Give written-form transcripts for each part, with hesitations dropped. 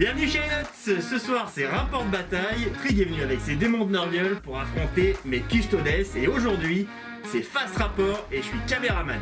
Bienvenue chez les Nuts. Ce soir c'est Rapport de bataille. Trig est venu avec ses démons de Nurgle pour affronter mes Custodes. Et aujourd'hui c'est Fast Rapport et je suis caméraman.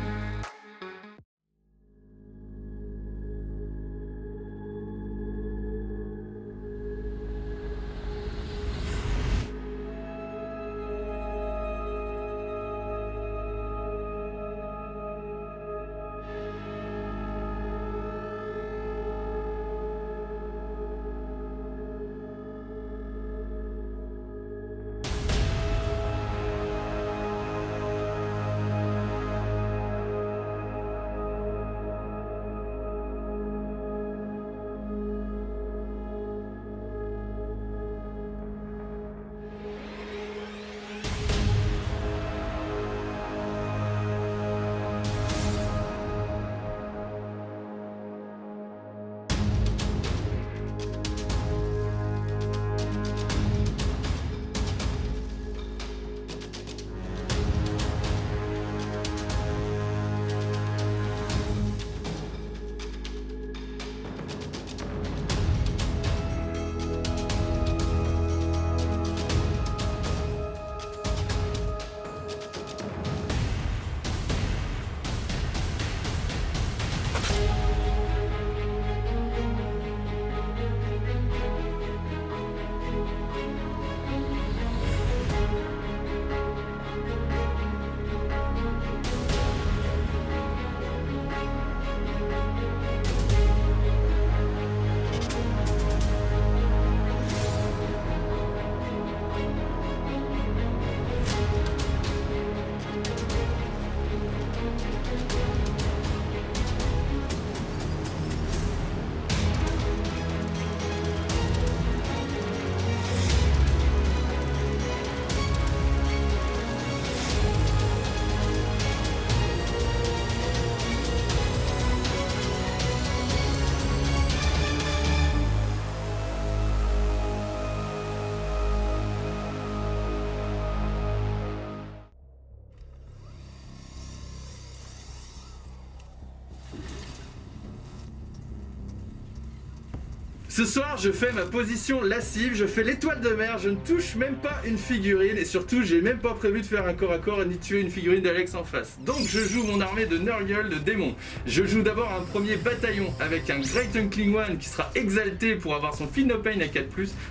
Ce soir, je fais ma position lascive, je fais l'étoile de mer, je ne touche même pas une figurine et surtout, j'ai même pas prévu de faire un corps à corps ni de tuer une figurine d'Alex en face. Donc, je joue mon armée de Nurgle, de démons. Je joue d'abord un premier bataillon avec un Great Uncling One qui sera exalté pour avoir son Feel No Pain à 4+.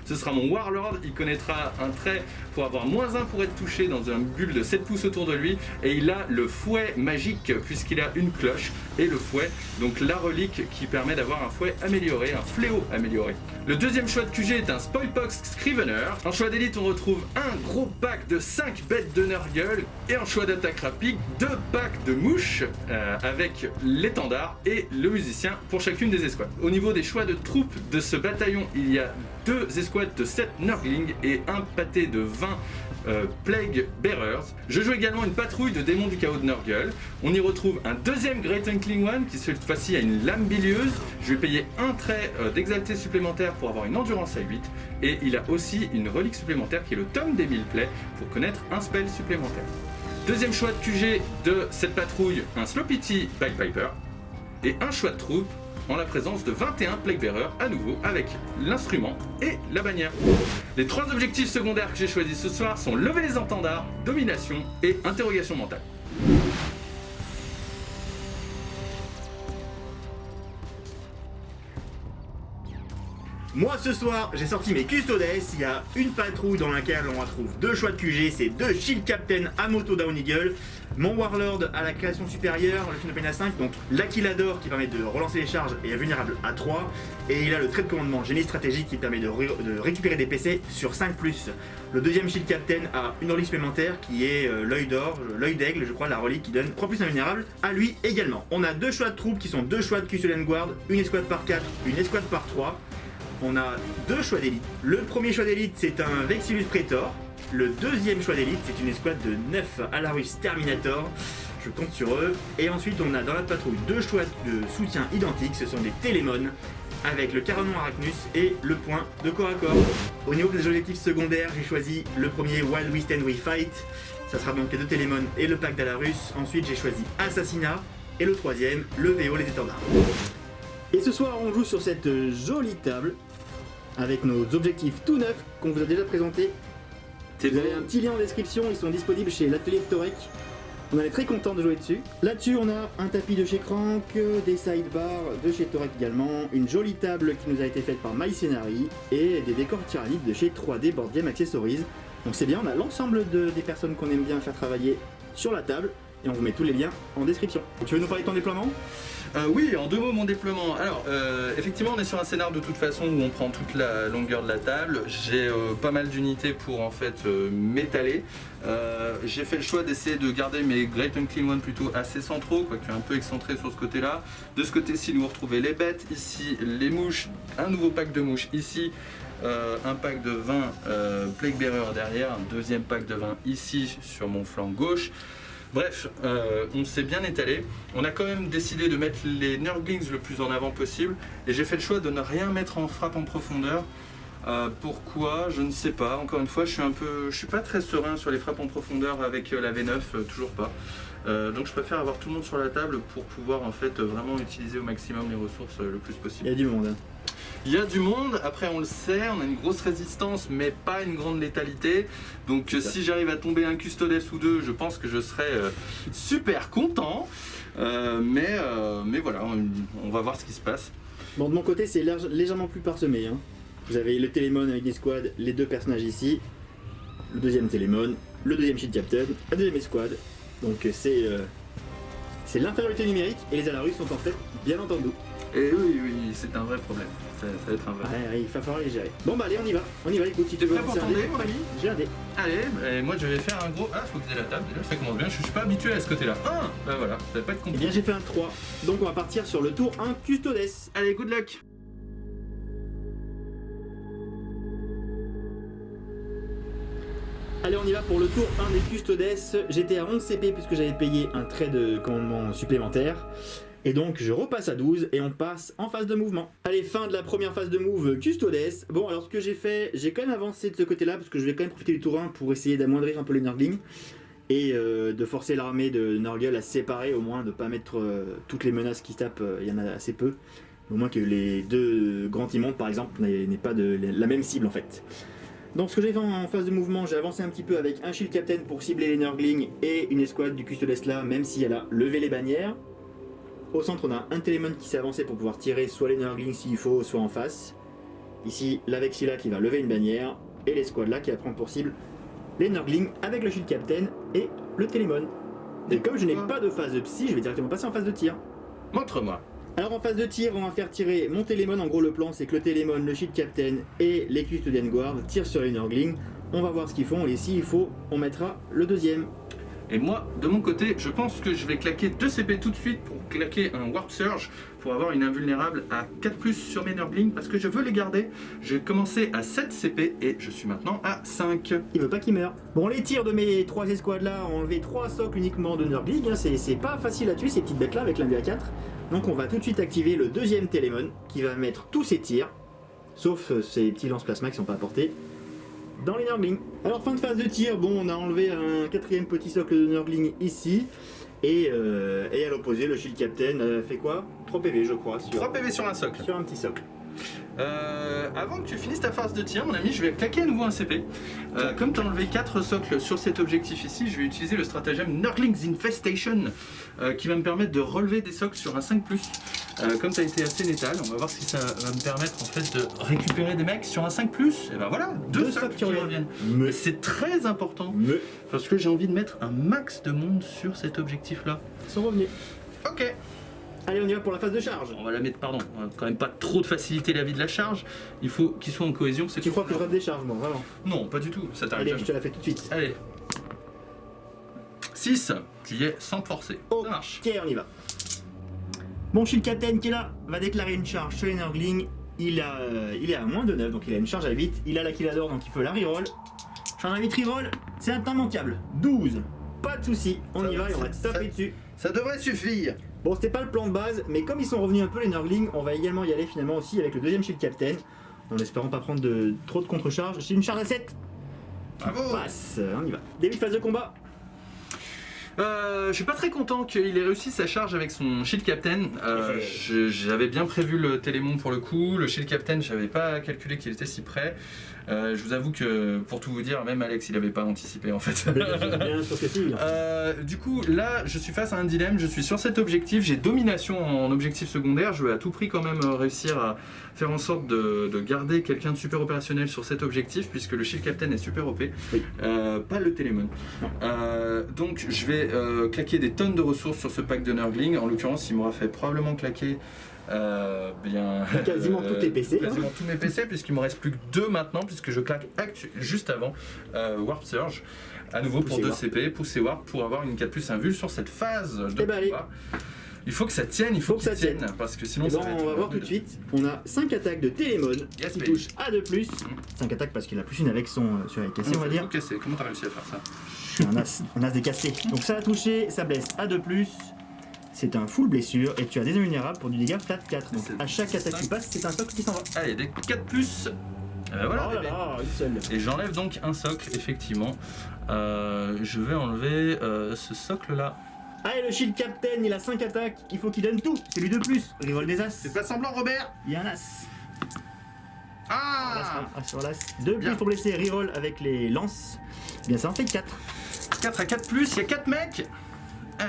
Ce sera mon Warlord, il connaîtra un trait pour avoir -1 pour être touché dans un bulle de 7 pouces autour de lui. Et il a le fouet magique puisqu'il a une cloche et le fouet, donc la relique qui permet d'avoir un fouet amélioré, un fléau amélioré. Le deuxième choix de QG est un Spoilpox Scrivener. En choix d'élite, on retrouve un gros pack de 5 bêtes de Nurgle et en choix d'attaque rapide, 2 packs de mouches avec l'étendard et le musicien pour chacune des escouades. Au niveau des choix de troupes de ce bataillon, il y a 2 escouades de 7 Nurglings et un pâté de 20 Plague Bearers. Je joue également une patrouille de démons du chaos de Nurgle. On y retrouve un deuxième Great Uncling One qui cette fois-ci a une lame bilieuse. Je vais payer un trait d'exalté supplémentaire pour avoir une endurance à 8 et il a aussi une relique supplémentaire qui est le tome des 1000 plaies pour connaître un spell supplémentaire. Deuxième choix de QG de cette patrouille, un Slow-Pity Bagpiper et un choix de troupe en la présence de 21 Plague Bearers à nouveau avec l'instrument et la bannière. Les 3 objectifs secondaires que j'ai choisis ce soir sont lever les entendards, domination et interrogation mentale. Moi ce soir j'ai sorti mes Custodes. Il y a une patrouille dans laquelle on retrouve 2 choix de QG, c'est 2 Shield Captain à moto Down Eagle, mon Warlord à la création supérieure, le Feel No Pain à 5, donc l'Aquilador qui permet de relancer les charges et est vulnérable à 3, et il a le trait de commandement génie stratégique qui permet de récupérer des PC sur 5+. Le deuxième Shield Captain a une relique supplémentaire qui est l'œil d'or, l'œil d'aigle je crois, la relique qui donne 3+ invulnérable à lui également. On a 2 choix de troupes qui sont 2 choix de Custodian Guard, une escouade par 4, une escouade par 3. On a 2 choix d'élite. Le premier choix d'élite c'est un Vexillus Praetor. Le deuxième choix d'élite c'est une escouade de 9 Alarus Terminator. Je compte sur eux. Et ensuite on a dans la patrouille 2 choix de soutien identiques. Ce sont des Télémons avec le Caranon Arachnus et le point de corps à corps. Au niveau des objectifs secondaires, j'ai choisi le premier While We Stand We Fight. Ça sera donc les 2 Télémons et le pack d'Alarus. Ensuite j'ai choisi Assassinat. Et le troisième, le VO les étendards. Et ce soir on joue sur cette jolie table avec nos objectifs tout neufs qu'on vous a déjà présentés. Vous avez un petit lien en description, ils sont disponibles chez l'atelier de Torek. On est très content de jouer dessus. Là-dessus, on a un tapis de chez Crank, des sidebars de chez Torek également, une jolie table qui nous a été faite par MyScenary et des décors tyranniques de chez 3D Board Game Accessories. Donc c'est bien, on a l'ensemble des personnes qu'on aime bien faire travailler sur la table et on vous met tous les liens en description. Tu veux nous parler de ton déploiement ? Oui, en 2 mots, mon déploiement. Alors, effectivement, on est sur un scénar de toute façon où on prend toute la longueur de la table. J'ai pas mal d'unités pour en fait m'étaler. J'ai fait le choix d'essayer de garder mes Great Unclean One plutôt assez centraux, quoique un peu excentrés sur ce côté-là. De ce côté-ci, nous retrouvez les bêtes. Ici, les mouches. Un nouveau pack de mouches ici. Un pack de 20 Plague Bearer derrière. Un deuxième pack de 20 ici sur mon flanc gauche. Bref, on s'est bien étalé. On a quand même décidé de mettre les Nurglings le plus en avant possible. Et j'ai fait le choix de ne rien mettre en frappe en profondeur. Pourquoi ? Je ne sais pas. Encore une fois, je suis pas très serein sur les frappes en profondeur avec la V9, toujours pas. Donc je préfère avoir tout le monde sur la table pour pouvoir en fait vraiment utiliser au maximum les ressources le plus possible. Il y a du monde. Hein. Il y a du monde, après on le sait, on a une grosse résistance mais pas une grande létalité. Donc si j'arrive à tomber un Custodes ou 2, je pense que je serai super content. Mais voilà, on va voir ce qui se passe. Bon, de mon côté, c'est légèrement plus parsemé. Hein. Vous avez le Télémon avec des squads, les 2 personnages ici, le deuxième Télémon, le deuxième Shield Captain, la deuxième escouade. Donc c'est l'infériorité numérique et les Alarus sont en fait bien entendus. Et oui, c'est un vrai problème. Ça va être un vrai. Ouais, il va falloir les gérer. Bon bah allez, on y va, écoute, si tu T'es veux prêt pour ton dé, mon ami ? J'ai un dé. Allez, moi je vais faire un gros. Ah, faut que j'ai la table, déjà ça commence bien, je suis pas habitué à ce côté-là. Ah, bah voilà, ça va pas être Eh compliqué. bien j'ai fait un 3, donc on va partir sur le tour 1 Custodes. Allez, good luck. Allez, on y va pour le tour 1 des Custodes. J'étais à 11 CP puisque j'avais payé un trait de commandement supplémentaire. Et donc je repasse à 12 et on passe en phase de mouvement. Allez, fin de la première phase de move Custodes. Bon, alors ce que j'ai fait, j'ai quand même avancé de ce côté-là parce que je vais quand même profiter du tour 1 pour essayer d'amoindrir un peu les Nurglings. Et de forcer l'armée de Nurgle à se séparer, au moins de ne pas mettre toutes les menaces qui se tapent, il y en a assez peu. Au moins que les 2 grands immondes par exemple n'aient pas la même cible en fait. Donc ce que j'ai fait en phase de mouvement, j'ai avancé un petit peu avec un Shield Captain pour cibler les Nurglings et une escouade du Custodes là, même si elle a levé les bannières. Au centre, on a un Télémon qui s'est avancé pour pouvoir tirer soit les Nurglings s'il faut, soit en face. Ici, l'Avexilla qui va lever une bannière et l'escouade là qui va prendre pour cible les Nurglings avec le Shield Captain et le Télémon. Et comme je n'ai pas de phase de psy, je vais directement passer en phase de tir. Montre-moi. Alors en phase de tir, on va faire tirer mon Télémon. En gros, le plan c'est que le Télémon, le Shield Captain et les Custodian Guard tirent sur les Nurglings. On va voir ce qu'ils font et s'il faut, on mettra le deuxième. Et moi, de mon côté, je pense que je vais claquer 2 CP tout de suite pour claquer un Warp Surge pour avoir une invulnérable à 4+ sur mes Nurglings parce que je veux les garder. J'ai commencé à 7 CP et je suis maintenant à 5. Il veut pas qu'il meure. Bon, les tirs de mes 3 escouades là ont enlevé 3 socles uniquement de Nurglings. Hein. C'est pas facile à tuer ces petites bêtes là avec l'un à 4. Donc on va tout de suite activer le deuxième Télémon qui va mettre tous ses tirs, sauf ces petits lance-plasma qui sont pas apportés dans les Nurglings. Alors fin de phase de tir, bon on a enlevé un 4e petit socle de Nurgling ici. Et à l'opposé, le Shield Captain fait quoi ? 3 PV je crois. 3 PV sur un socle. Sur un petit socle. Avant que tu finisses ta phase de tir, mon ami, je vais claquer à nouveau un CP. Comme tu as enlevé 4 socles sur cet objectif ici, je vais utiliser le stratagème Nurglings Infestation qui va me permettre de relever des socles sur un 5+. Comme tu as été assez létal, on va voir si ça va me permettre en fait de récupérer des mecs sur un 5+. Et ben voilà, 2 socles qui reviennent. Mais c'est très important parce que j'ai envie de mettre un max de monde sur cet objectif là. ils sont revenus. Ok. Allez, on y va pour la phase de charge. On va la mettre, pardon, on va quand même pas trop de faciliter la vie de la charge. Il faut qu'ils soient en cohésion, c'est Tu tout. crois que je rate des charges, moi, vraiment ? Non, pas du tout, ça t'arrive Allez, jamais. je te la fais tout de suite. Allez. 6, tu y es sans te forcer. Ça marche. Ok, on y va. Bon, Shield Captain qui est là va déclarer une charge sur les Nurglings. Il est à moins de 9, donc il a une charge à 8. Il a la Killador, donc il peut la reroll. Charge à 8 reroll, c'est un temps manquable. 12. Pas de soucis, on y va et on va taper dessus. Ça devrait suffire. Bon, c'était pas le plan de base, mais comme ils sont revenus un peu les Nurglings, on va également y aller finalement aussi avec le deuxième Shield Captain. En espérant pas prendre trop de contre-charge. C'est une charge à 7. Bravo. Passe, on y va. Début de phase de combat. Je suis pas très content qu'il ait réussi sa charge avec son Shield Captain. J'avais bien prévu le Télémon pour le coup. Le Shield Captain, j'avais pas calculé qu'il était si près. Je vous avoue que pour tout vous dire, même Alex il avait pas anticipé en fait. Bien sûr que si. Du coup là je suis face à un dilemme, je suis sur cet objectif, j'ai domination en objectif secondaire, je veux à tout prix quand même réussir à faire en sorte de garder quelqu'un de super opérationnel sur cet objectif puisque le Shield Captain est super OP, Oui. pas le Télémon. Donc je vais claquer des tonnes de ressources sur ce pack de Nurgling, en l'occurrence il m'aura fait probablement claquer quasiment tous tes PC. Quasiment tous mes PC, puisqu'il me reste plus que 2 maintenant, puisque je claque juste avant Warp Surge, à nouveau pour Pousser 2 Warp. CP, pousser Warp pour avoir une 4+ invul sur cette phase de Eh ben, allez. combat. Il faut que ça tienne, il faut que ça qu'il tienne, tienne. parce que sinon Eh ça ben, va être. on va voir tout de suite. On a 5 attaques de Télémon Yes, qui baby. touchent à 2+. 5 attaques parce qu'il a plus une avec son sur les cassés, on va dire. Cassé. Comment t'as réussi à faire ça? Je suis un as des cassés. Donc ça a touché, ça blesse à 2+. C'est un full blessure et tu as des invulnérables pour du dégât flat 4. Donc à chaque attaque qui passe, c'est un socle qui s'en va. Allez, des 4+. Voilà, Oh là bébé. là, une seule. Et j'enlève donc un socle, effectivement. Je vais enlever ce socle là. Allez, le Shield Captain, il a 5 attaques. Il faut qu'il donne tout. C'est lui de plus. Reroll des as. Fais pas semblant, Robert. Il y a un as. Ah, As sur l'as. 2 Bien. plus pour blesser. Reroll avec les lances. Eh bien, ça en fait 4. 4 à 4+, il y a 4 mecs.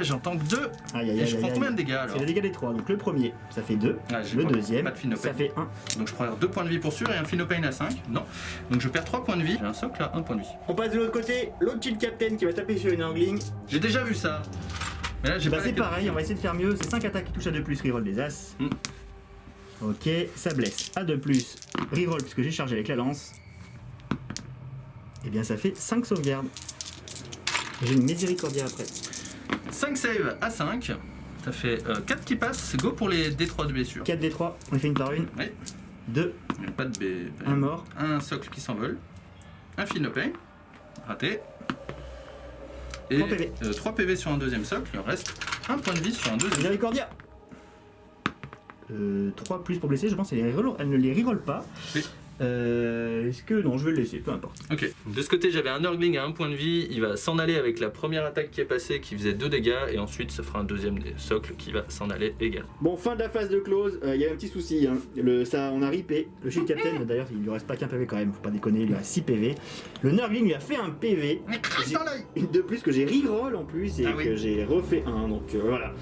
J'entends que 2. Aïe aïe Et aïe. je prends aïe, combien aïe. de dégâts alors? C'est les dégâts des 3. Donc le premier, ça fait 2. J'ai Le pas- deuxième, pas de Finopane. ça fait 1. Donc je prends 2 points de vie pour sûr et un Finopane à 5. Non. Donc je perds 3 points de vie. J'ai un socle à 1 point de vie. On passe de l'autre côté. L'autre Shield Captain qui va taper sur une Nurgling. J'ai déjà vu ça. Mais là j'ai Bah pas c'est la pareil, on va essayer de faire mieux. C'est 5 attaques qui touchent à 2+, reroll des as. Mm. Ok, ça blesse à 2+, reroll puisque j'ai chargé avec la lance. Et bien ça fait 5 sauvegardes. J'ai une miséricordia après. 5 save à 5. Ça fait 4 qui passent. Go pour les D3 de blessure. 4 des 3, on les fait une par une. Oui. 2, Il n'y a pas de B. 1 mort. Un socle qui s'envole. Un Finopane. Raté. Et 3 PV. 3 PV sur un deuxième socle. Il en reste 1 point de vie sur un deuxième. Miséricordia 3 plus pour blesser, je pense qu'elle ne les reroll pas. Oui. Est-ce que... Non, je vais le laisser, peu importe. Ok. De ce côté, j'avais un Nurgling à 1 point de vie. Il va s'en aller avec la première attaque qui est passée, qui faisait 2 dégâts. Et ensuite, ça fera un deuxième socle qui va s'en aller également. Bon, fin de la phase de close, il y a un petit souci. Hein. On a ripé. Le Shield Captain, d'ailleurs, il lui reste pas qu'un PV quand même, faut pas déconner, il lui reste 6 PV. Le Nurgling lui a fait un PV. Dans l'œil. Une de plus que j'ai reroll en plus et Ah oui. que j'ai refait un. Donc voilà.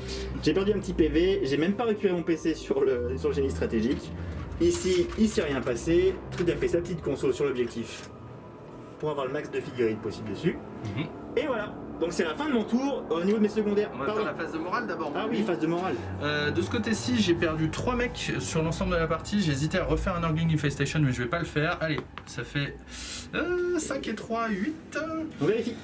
J'ai perdu un petit PV. J'ai même pas récupéré mon PC sur le génie stratégique. Ici, il s'est rien passé. Truc a fait sa petite console sur l'objectif pour avoir le max de figurines possible dessus. Mhm. Et voilà. Donc c'est la fin de mon tour au niveau de mes secondaires. On va Pardon. faire la phase de morale d'abord. Ah oui, phase de morale. De ce côté-ci, j'ai perdu 3 mecs sur l'ensemble de la partie. J'ai hésité à refaire un Nurgling Infestation, mais je vais pas le faire. Allez, ça fait 5 et 3, 8. On vérifie.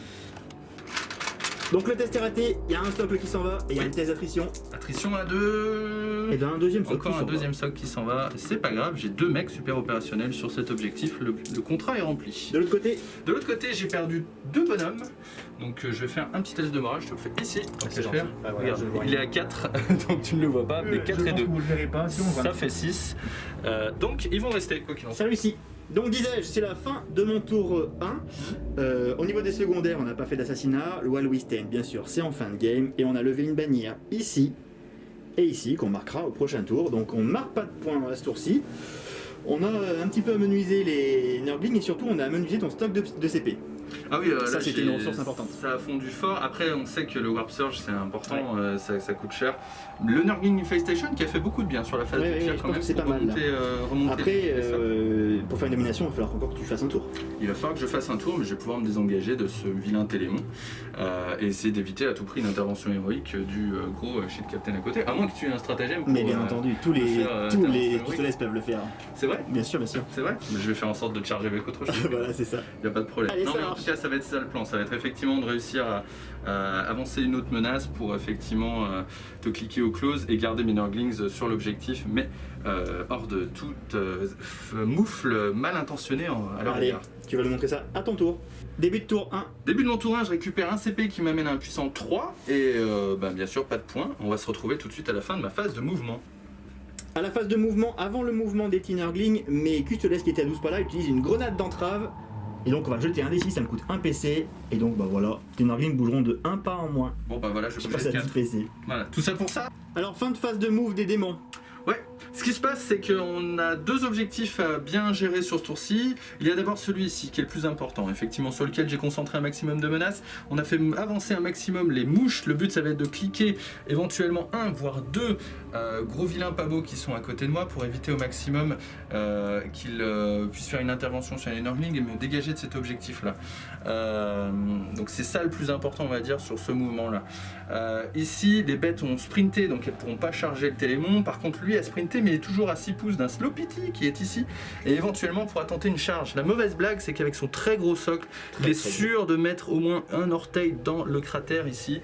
Donc le test est raté, il y a un socle qui s'en va et il y a Oui. une test d'attrition. Attrition à 2. Et bien un deuxième socle. Encore qui un s'en va. deuxième socle qui s'en va. C'est pas grave, j'ai 2 mecs super opérationnels sur cet objectif. Le contrat est rempli. De l'autre côté, De l'autre côté, j'ai perdu 2 bonhommes. Donc je vais faire un petit test de morale. Je te le fais ici. c'est Je vais gentil. faire. Ah, voilà, Regarde, je le vois. il est à 4, donc tu ne le vois pas. Mais 4 et 2. Vous le verrez pas, sinon Ça fait 6. Donc ils vont rester, quoi qu'il en soit. Ça réussit. Donc disais-je, c'est la fin de mon tour 1. Au niveau des secondaires, on n'a pas fait d'assassinat. Le While We Stand, bien sûr, c'est en fin de game. Et on a levé une bannière ici et ici qu'on marquera au prochain tour. Donc on ne marque pas de points à ce tour-ci. On a un petit peu amenuisé les Nurglings et surtout on a amenuisé ton stock de CP. Ah oui, Ça, là, c'était une ressource importante. Ça a fondu fort. Après, on sait que le Warp Surge, c'est important, ça coûte cher. Le Nurgling Infestation qui a fait beaucoup de bien sur la phase Ouais, de ouais, tir je quand pense même. que c'est pour pas mal, là. remonter Après, les socles. pour faire une domination, il va falloir encore que tu fasses un tour. Il va falloir que je fasse un tour, mais je vais pouvoir me désengager de ce vilain Télémon et essayer d'éviter à tout prix une intervention héroïque du gros Shield Captain à côté. À moins que tu aies un stratagème pour, Mais bien entendu, tous les faire, intervention pistolets peuvent le faire. C'est vrai. Bien sûr, bien sûr. C'est vrai. Mais je vais faire en sorte de te charger avec autre chose. Voilà, c'est ça. Il n'y a pas de problème. Allez, non, ça mais en marche. tout cas, ça va être ça le plan. Ça va être effectivement de réussir à avancer une autre menace pour effectivement te cliquer au close et garder mes Nurglings sur l'objectif, mais hors de toute moufle mal intentionnée à leur Allez, égard. tu vas nous montrer ça à ton tour. Début de tour 1. Début de mon tour 1, je récupère un CP qui m'amène à un puissant 3 et bien sûr pas de points. On va se retrouver tout de suite à la fin de ma phase de mouvement. À la phase de mouvement, avant le mouvement des Nurglings, mes Custodes qui étaient à 12 pas là utilisent une grenade d'entrave Et donc on va jeter un D6, ça me coûte un PC. Et donc bah voilà, tes Nurglings bougeront de 1 pas en moins. Bon bah voilà, je Je bouge passe à 10 4. PC. Voilà, tout ça pour ça. Alors fin de phase de move des démons. Ouais, ce qui se passe, c'est qu'on a deux objectifs à bien gérer sur ce tour-ci. Il y a d'abord celui-ci qui est le plus important, effectivement, sur lequel j'ai concentré un maximum de menaces. On a fait avancer un maximum les mouches. Le but, ça va être de cliquer éventuellement un, voire deux gros vilains pas beaux qui sont à côté de moi pour éviter au maximum qu'ils puissent faire une intervention sur les Nurglings et me dégager de cet objectif-là. Donc c'est ça le plus important, on va dire, sur ce mouvement-là. Ici, les bêtes ont sprinté, donc elles ne pourront pas charger le Télémon. Par contre, lui a sprinté, mais il est toujours à 6 pouces d'un Slow-Pity qui est ici, et éventuellement pourra tenter une charge. La mauvaise blague, c'est qu'avec son très gros socle, il est sûr de mettre au moins un orteil dans le cratère ici.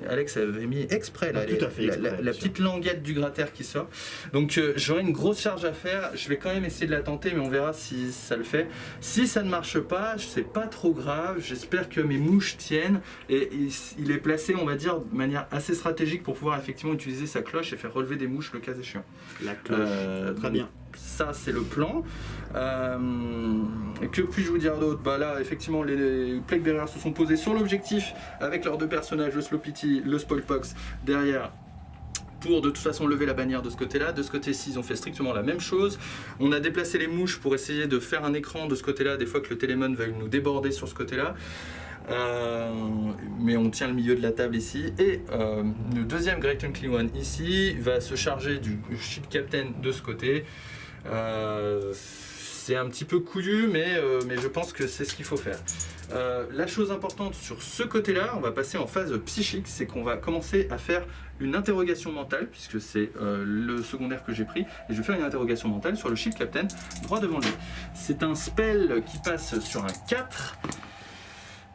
Alex avait mis exprès là, Tout à fait exprès, la petite languette du cratère qui sort. Donc j'aurai une grosse charge à faire. Je vais quand même essayer de la tenter, mais on verra si ça le fait. Si ça ne marche pas, c'est pas trop grave. J'espère que mes mouches tiennent, et il est placé, on va dire, de manière assez stratégique pour pouvoir effectivement utiliser sa cloche et faire relever des mouches le cas échéant. La cloche, très bien. Ça, c'est le plan. Que puis-je vous dire d'autre? Bah là, effectivement, les Plague Bearers se sont posés sur l'objectif avec leurs deux personnages, le Slow-Pity, le Spoilpox, derrière, pour de toute façon lever la bannière de ce côté-là. De ce côté-ci, ils ont fait strictement la même chose. On a déplacé les mouches pour essayer de faire un écran de ce côté-là, des fois que le Télémon veuille nous déborder sur ce côté-là. Mais on tient le milieu de la table ici, et le deuxième Great Unclean One ici va se charger du Shield Captain de ce côté. C'est un petit peu couillu, mais je pense que c'est ce qu'il faut faire. La chose importante sur ce côté-là, on va passer en phase psychique, c'est qu'on va commencer à faire une interrogation mentale, puisque c'est le secondaire que j'ai pris, et je vais faire une interrogation mentale sur le Shield Captain droit devant lui. C'est un spell qui passe sur un 4.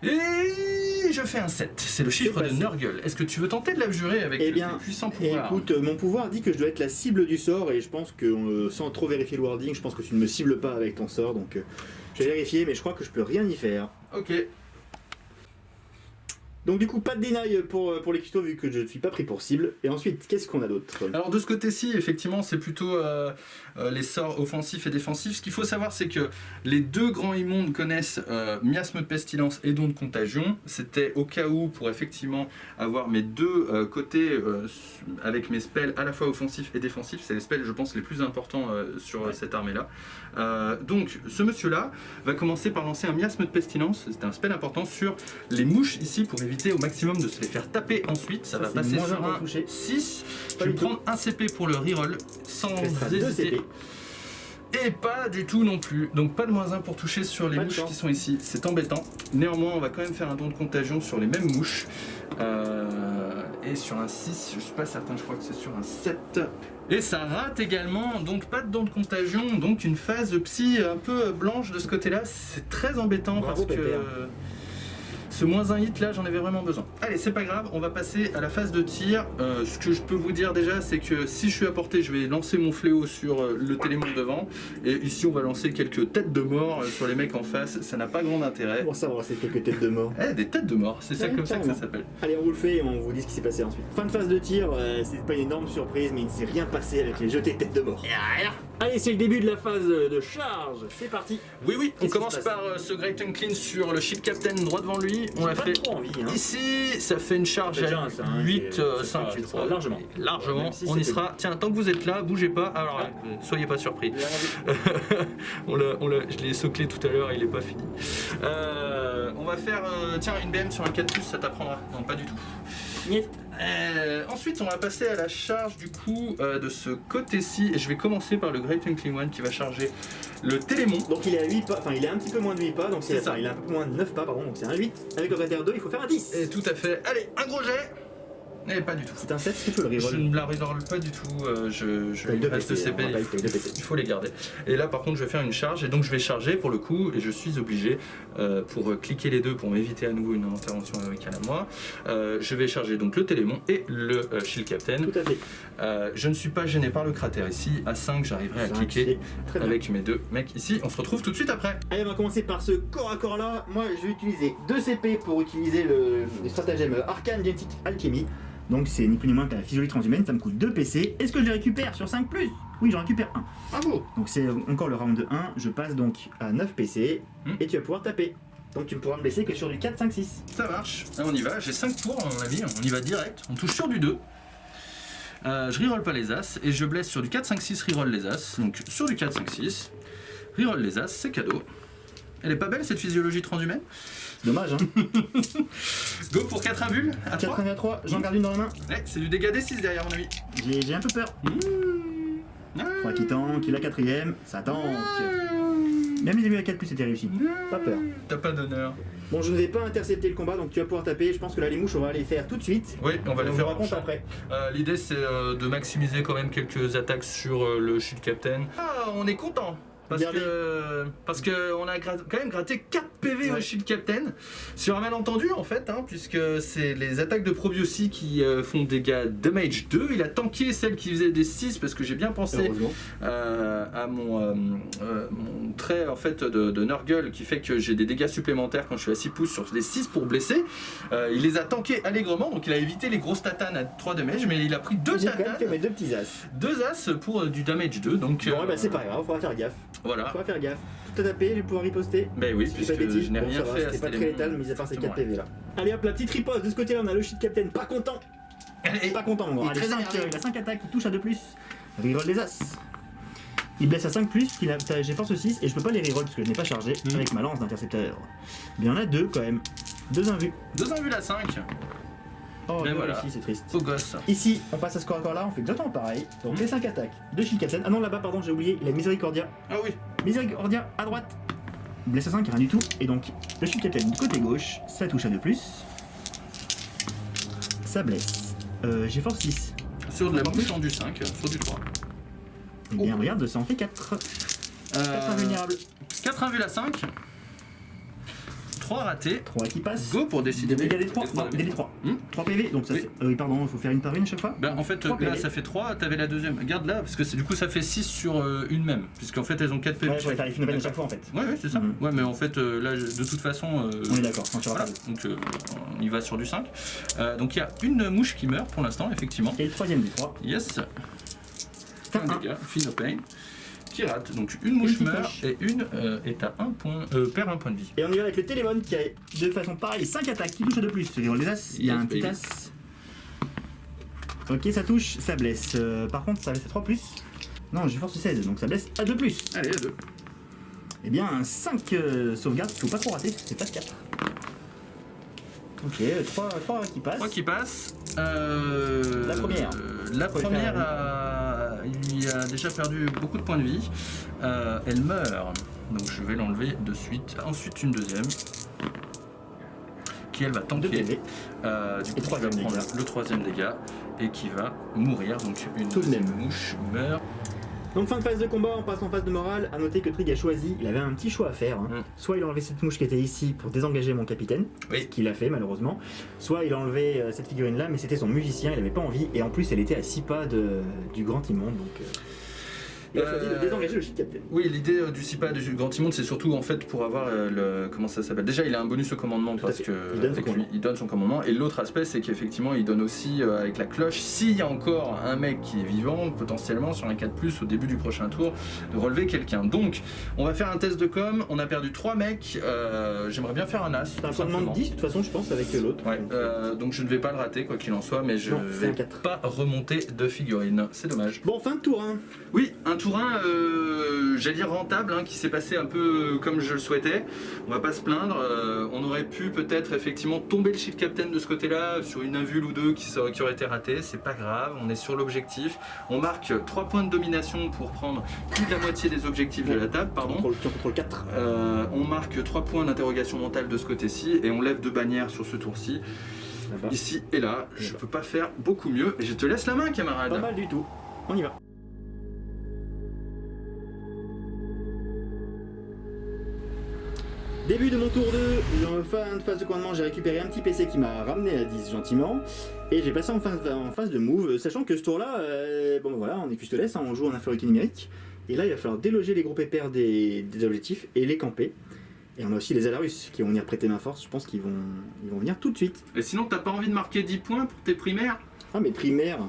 Et je fais un 7, c'est le chiffre de Nurgle. Est-ce que tu veux tenter de l'abjurer avec tes puissants pouvoirs? Écoute, mon pouvoir dit que je dois être la cible du sort, et je pense que, sans trop vérifier le wording, je pense que tu ne me cibles pas avec ton sort, donc je vais vérifier, mais je crois que je peux rien y faire. Ok. Donc du coup, pas de deny pour les custos vu que je ne suis pas pris pour cible. Et ensuite, qu'est-ce qu'on a d'autre? Alors de ce côté-ci, effectivement, c'est plutôt les sorts offensifs et défensifs. Ce qu'il faut savoir, c'est que les deux grands immondes connaissent miasme de pestilence et don de contagion. C'était au cas où, pour effectivement avoir mes deux côtés avec mes spells à la fois offensifs et défensifs. C'est les spells, je pense, les plus importants sur cette armée-là. Donc ce monsieur-là va commencer par lancer un miasme de pestilence. C'est un spell important sur les mouches ici pour éviter au maximum de se les faire taper ensuite. Ça va passer sur un 6. Je vais prendre un CP pour le reroll sans hésiter. Et pas du tout non plus. Donc pas de -1 pour toucher sur les mouches qui sont ici. C'est embêtant. Néanmoins, on va quand même faire un don de contagion sur les mêmes mouches. Et sur un 6, je suis pas certain, je crois que c'est sur un 7. Et ça rate également, donc pas de don de contagion, donc une phase psy un peu blanche de ce côté-là. C'est très embêtant. Bravo, parce que ce -1 hit là, j'en avais vraiment besoin. Allez, c'est pas grave, on va passer à la phase de tir. Ce que je peux vous dire déjà, c'est que si je suis à portée, je vais lancer mon fléau sur le Télémon devant. Et ici, on va lancer quelques têtes de mort sur les mecs en face. Ça n'a pas grand intérêt. Comment ça, on va lancer quelques têtes de mort? Des têtes de mort, c'est ça comme ça que ça s'appelle. Allez, on vous le fait et on vous dit ce qui s'est passé ensuite. Fin de phase de tir, c'est pas une énorme surprise, mais il ne s'est rien passé avec les jetés têtes de mort. Allez, c'est le début de la phase de charge. C'est parti. Oui, on commence par ce Great Unclean sur le Shield Captain droit devant lui. On l'a fait ici, ça fait une charge à 8, 5, 8, 3. Largement. On y sera. Tiens, tant que vous êtes là, bougez pas. Alors là, soyez pas surpris. Je l'ai soclé tout à l'heure, il est pas fini. On va faire, tiens, une BM sur un 4+, ça t'apprendra. Non, pas du tout. Ensuite, on va passer à la charge du coup de ce côté-ci. Et je vais commencer par le Great Unclean One qui va charger le Télémon. Donc il est à 8 pas, enfin il est un petit peu moins de 8 pas, donc il est un peu moins de 9 pas, pardon, donc c'est un 8. Avec le cratère 2, il faut faire un 10. Et tout à fait. Allez, un gros jet. Eh, pas du tout. C'est un 7, tu peux le reroll. Je ne la reroll pas du tout. Il reste CP, il faut les garder. Et là, par contre, je vais faire une charge. Et donc, je vais charger pour le coup. Et je suis obligé, pour cliquer les deux, pour m'éviter à nouveau une intervention américaine à moi. Je vais charger donc le Télémon et le Shield Captain. Tout à fait. Je ne suis pas gêné par le cratère ici. À 5, j'arriverai à cliquer avec mes deux mecs ici. On se retrouve tout de suite après. Allez, on va commencer par ce corps à corps là. Moi, je vais utiliser 2 CP pour utiliser le stratagème Arcane Genetic Alchemy. Donc c'est ni plus ni moins que la physiologie transhumaine, ça me coûte 2 PC. Est-ce que je les récupère sur 5 plus? Oui, j'en récupère 1. Bravo. Donc c'est encore le round de 1, je passe donc à 9 PC et tu vas pouvoir taper. Donc tu ne pourras me blesser que sur du 4, 5, 6. Ça marche. Là, on y va. J'ai 5 tours à mon avis. On y va direct. On touche sur du 2. Je reroll pas les As et je blesse sur du 4, 5, 6, reroll les As. Donc sur du 4, 5, 6, reroll les As, c'est cadeau. Elle est pas belle cette physiologie transhumaine. Dommage, hein. Go pour 4 imbules à 3. 4 à 3, j'en garde une dans la main. Ouais, c'est du dégât D6 derrière mon ami. J'ai un peu peur. 3 qui tank, la 4ème, ça tank. Même les amis à 4 plus c'était réussi. Pas peur. T'as pas d'honneur. Bon, je ne vais pas intercepter le combat, donc tu vas pouvoir taper. Je pense que là, les mouches, on va les faire tout de suite. Oui, on va les faire en compte en après. L'idée c'est de maximiser quand même quelques attaques sur le Shield Captain. Ah, on est content. Parce que on a quand même gratté 4 PV au Shield Captain sur un malentendu en fait, hein, puisque c'est les attaques de Probiosi qui font des dégâts damage 2. Il a tanké celle qui faisait des 6 parce que j'ai bien pensé à mon trait en fait de Nurgle qui fait que j'ai des dégâts supplémentaires quand je suis à 6 pouces sur les 6 pour blesser. Il les a tankés allègrement, donc il a évité les grosses tatanes à 3 damage, mais il a pris 2 J'ai quand même tatanes. fait mes 2 petits as. 2 as pour du damage 2. Donc, bon, bah c'est pas grave, faudra faire gaffe. Voilà. Faudra faire gaffe. Tout à taper, je vais pouvoir riposter. Ben oui, puisque je n'ai rien fait à C'était pas cet très élément. létal, mais à part ces 4 Exactement, PV là. Allez hop, la petite riposte de ce côté-là, on a le Shield Captain, pas content. Allez, Pas content, mon gars. il est Allez, très 5, énervé. il a 5 attaques, il touche à 2 plus. Reroll les as. Il blesse à 5 plus, j'ai force 6 et je peux pas les reroll parce que je n'ai pas chargé avec ma lance d'intercepteur. Mais il y en a 2 quand même. 2 invus. 2 invues à 5. Oh, Mais bien voilà. réussi, c'est triste. Beau gosse. Ici, on passe à ce corps à corps là, on fait exactement pareil. Donc les 5 attaques de Shield Captain. Ah non, là-bas, pardon, j'ai oublié, il a Miséricordia. Ah oui. Miséricordia à droite. Blesse à 5, rien du tout. Et donc, le Shield Captain du côté gauche, ça touche à 2 plus. Ça blesse. J'ai force 6. Sur de la bouche en du 5, sur du 3. Et bien, regarde, ça en fait 4. 4 invulnérables. 4 invues à 5. 3 ratés. 3 qui passent. Go pour décider Des dégâts des 3. Non, des 3. 3 PV, donc ça Oui. fait. Oui, pardon, il faut faire une par une à chaque fois. Ben, en fait, 3 là PV. ça fait 3, t'avais la deuxième. Garde là, parce que du coup ça fait 6 sur une même. Puisqu'en fait elles ont 4 PV. Ouais, faut faire une peine à chaque fois en fait. Ouais, c'est ça. Mhm. Ouais, mais en fait, là, de toute façon. On est d'accord, quand tu Voilà, donc on y va sur du 5. Donc il y a une mouche qui meurt pour l'instant, effectivement. Et le troisième des 3. Yes. T'as Un un. dégât, Feel No Pain. Qui rate. Donc une mouche qui meurt touche. et une est à 1 point, perd 1 point de vie. Et on y va avec le Télémon qui a de façon pareille 5 attaques qui touchent à 2 plus. Il roule les as, il y a Yes, un petit baby. as. Ok, ça touche, ça blesse. Par contre, ça blesse à 3 plus. Non, j'ai force 16, donc ça blesse à 2 plus. Allez, 2. Et bien, un 5 sauvegarde, il faut pas trop rater, c'est pas 4. Ok, 3 qui passent. 3 qui passent. La première. La Faut les première, faire, il a déjà perdu beaucoup de points de vie. Elle meurt. Donc je vais l'enlever de suite. Ensuite, une deuxième. Qui elle va 2 tanker. PV. Du coup, qui va troisième prendre dégât. le troisième dégât. Et qui va mourir. Donc une Tout de deuxième même. mouche meurt. Donc fin de phase de combat, on passe en phase de morale. A noter que Trig a choisi, il avait un petit choix à faire. Hein. Soit il a enlevé cette mouche qui était ici pour désengager mon capitaine, Oui. ce qu'il a fait malheureusement. Soit il a enlevé cette figurine là, mais c'était son musicien, il avait pas envie. Et en plus elle était à 6 pas du grand immonde. Donc il a choisi de désengager le Shield Captain. Oui, l'idée du CIPA du Grand Immonde, c'est surtout en fait pour avoir le. Comment ça s'appelle? Déjà, il a un bonus au commandement Tout à parce fait. que Il donne son avec lui, commandement. il donne son commandement. Et l'autre aspect, c'est qu'effectivement, il donne aussi avec la cloche, s'il y a encore un mec qui est vivant, potentiellement sur un 4+, au début du prochain tour, de relever quelqu'un. Donc, on va faire un test de com. On a perdu 3 mecs. J'aimerais bien faire un as. T'as un tout commandement de simplement. 10 de toute façon, je pense, avec l'autre. Ouais, donc je ne vais pas le rater quoi qu'il en soit, mais je Non, c'est un vais 4. pas remonter de figurine. C'est dommage. Bon, fin de tour. Hein. Oui, un tour 1, j'allais dire rentable, hein, qui s'est passé un peu comme je le souhaitais. On va pas se plaindre. On aurait pu peut-être effectivement tomber le Shield Captain de ce côté-là, sur une invule ou deux qui aurait été ratée. C'est pas grave, on est sur l'objectif. On marque 3 points de domination pour prendre plus de la moitié des objectifs de la table, pardon. Tu contrôles 4. On marque 3 points d'interrogation mentale de ce côté-ci et on lève 2 bannières sur ce tour-ci. Là-bas. Ici et là, je peux pas faire beaucoup mieux. Et je te laisse la main, camarade. Pas mal du tout. On y va. Début de mon tour 2, en fin de phase de commandement, j'ai récupéré un petit PC qui m'a ramené à 10 gentiment. Et j'ai passé en phase de move, sachant que ce tour-là, bon voilà, on est custodes, hein, on joue en infériorité numérique. Et là, il va falloir déloger les groupes pairs des objectifs et les camper. Et on a aussi les Alarus qui vont venir prêter main force, je pense qu'ils vont venir tout de suite. Et sinon, t'as pas envie de marquer 10 points pour tes primaires? Ah, mes primaires.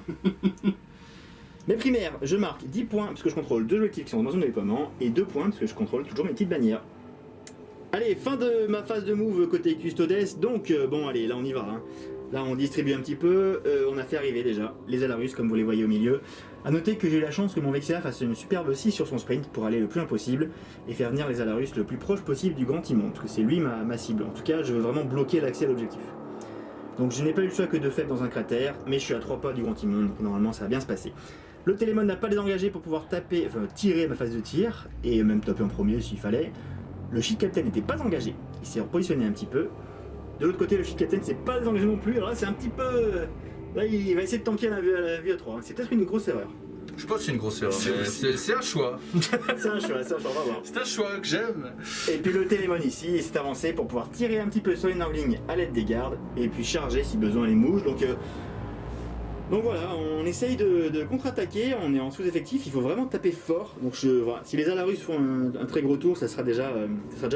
Mes primaires, je marque 10 points parce que je contrôle 2 objectifs qui sont dans zone de déploiement et 2 points parce que je contrôle toujours mes petites bannières. Allez, fin de ma phase de move côté Custodes, donc bon allez, là on y va. Hein. Là on distribue un petit peu, on a fait arriver déjà les Alarus comme vous les voyez au milieu. A noter que j'ai eu la chance que mon Vexia fasse une superbe 6 sur son sprint pour aller le plus loin possible et faire venir les Alarus le plus proche possible du grand Timon, parce que c'est lui ma cible. En tout cas, je veux vraiment bloquer l'accès à l'objectif. Donc je n'ai pas eu le choix que de faire dans un cratère, mais je suis à 3 pas du grand Timon, donc normalement ça va bien se passer. Le Télémon n'a pas désengagé pour pouvoir tirer ma phase de tir, et même taper en premier s'il fallait. Le Shield Captain n'était pas engagé, il s'est repositionné un petit peu. De l'autre côté, le Shield Captain s'est pas désengagé non plus, alors là c'est un petit peu... Là il va essayer de tanker la vue à 3, c'est peut-être une grosse erreur. Je pense que c'est une grosse erreur, mais c'est un choix. C'est un choix, on va voir. C'est un choix que j'aime. Et puis le Télémon ici, il s'est avancé pour pouvoir tirer un petit peu sur les Nurgling à l'aide des gardes, et puis charger si besoin les mouches, donc voilà, on essaye de contre-attaquer, on est en sous-effectif, il faut vraiment taper fort. Donc voilà, si les Alarus font un très gros tour, ça sera déjà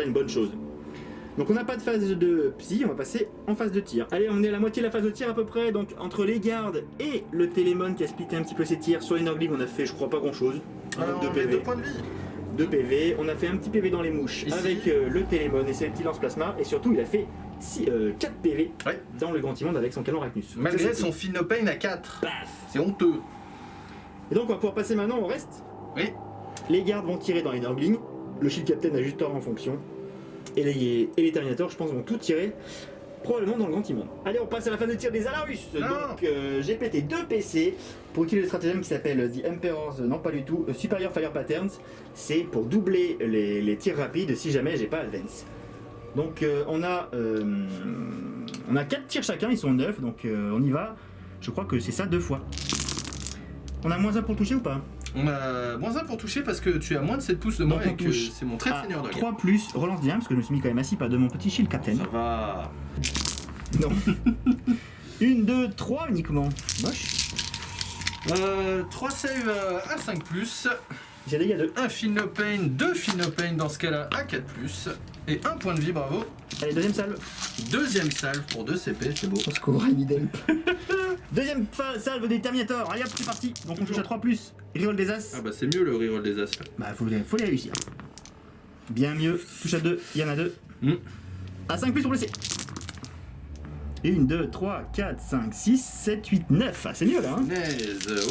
une bonne chose. Donc on n'a pas de phase de psy, on va passer en phase de tir. Allez, on est à la moitié de la phase de tir à peu près, donc entre les gardes et le Télémon qui a splitté un petit peu ses tirs, sur les Nurgling on a fait je crois pas grand chose. 2 PV. 2 points de vie. 2 PV, on a fait un petit PV dans les mouches ici, avec le Télémon et ses petits lance-plasma, et surtout il a fait 4 PV dans le grand Timon avec son canon Arachnus. Malgré son Finopane à 4. C'est honteux. Et donc on va pouvoir passer maintenant au reste. Oui. Les gardes vont tirer dans les Nurgling, le Shield Captain ajustera en fonction, et les Terminators je pense vont tout tirer probablement dans le grand Timon. Allez, on passe à la phase de tir des Alarus. Donc j'ai pété 2 PC pour utiliser le stratagème qui s'appelle The Emperor's, non pas du tout, Superior Fire Patterns. C'est pour doubler les tirs rapides si jamais j'ai pas Advance. Donc on a 4 tirs chacun, ils sont 9, donc on y va. Je crois que c'est ça 2 fois. On a moins 1 pour toucher ou pas? On a moins 1 pour toucher parce que tu as moins de 7 pouces de moi et que c'est mon trait de seigneur de guerre. 3 plus, relance bien parce que je me suis mis quand même assis pas de mon petit Shield Captain. Ça va. Non. 1, 2, 3 uniquement. Moche. 3 save à 5 plus. J'ai des dégâts 2. Un Finopane, 2 Finopane dans ce cas-là à 4 plus. Et 1 point de vie, bravo. Allez, deuxième salve. Deuxième salve pour 2 CP, c'est beau. Au secours, I need help. Deuxième salve des Terminators. Allez hop, c'est parti. Donc on touche à 3 plus. Reroll des As. Ah bah c'est mieux le reroll des As là. Bah faut les réussir. Bien mieux. Touche à 2, il y en a 2. À 5 plus pour blesser. 1, 2, 3, 4, 5, 6, 7, 8, 9. Ah, c'est mieux là. Hein.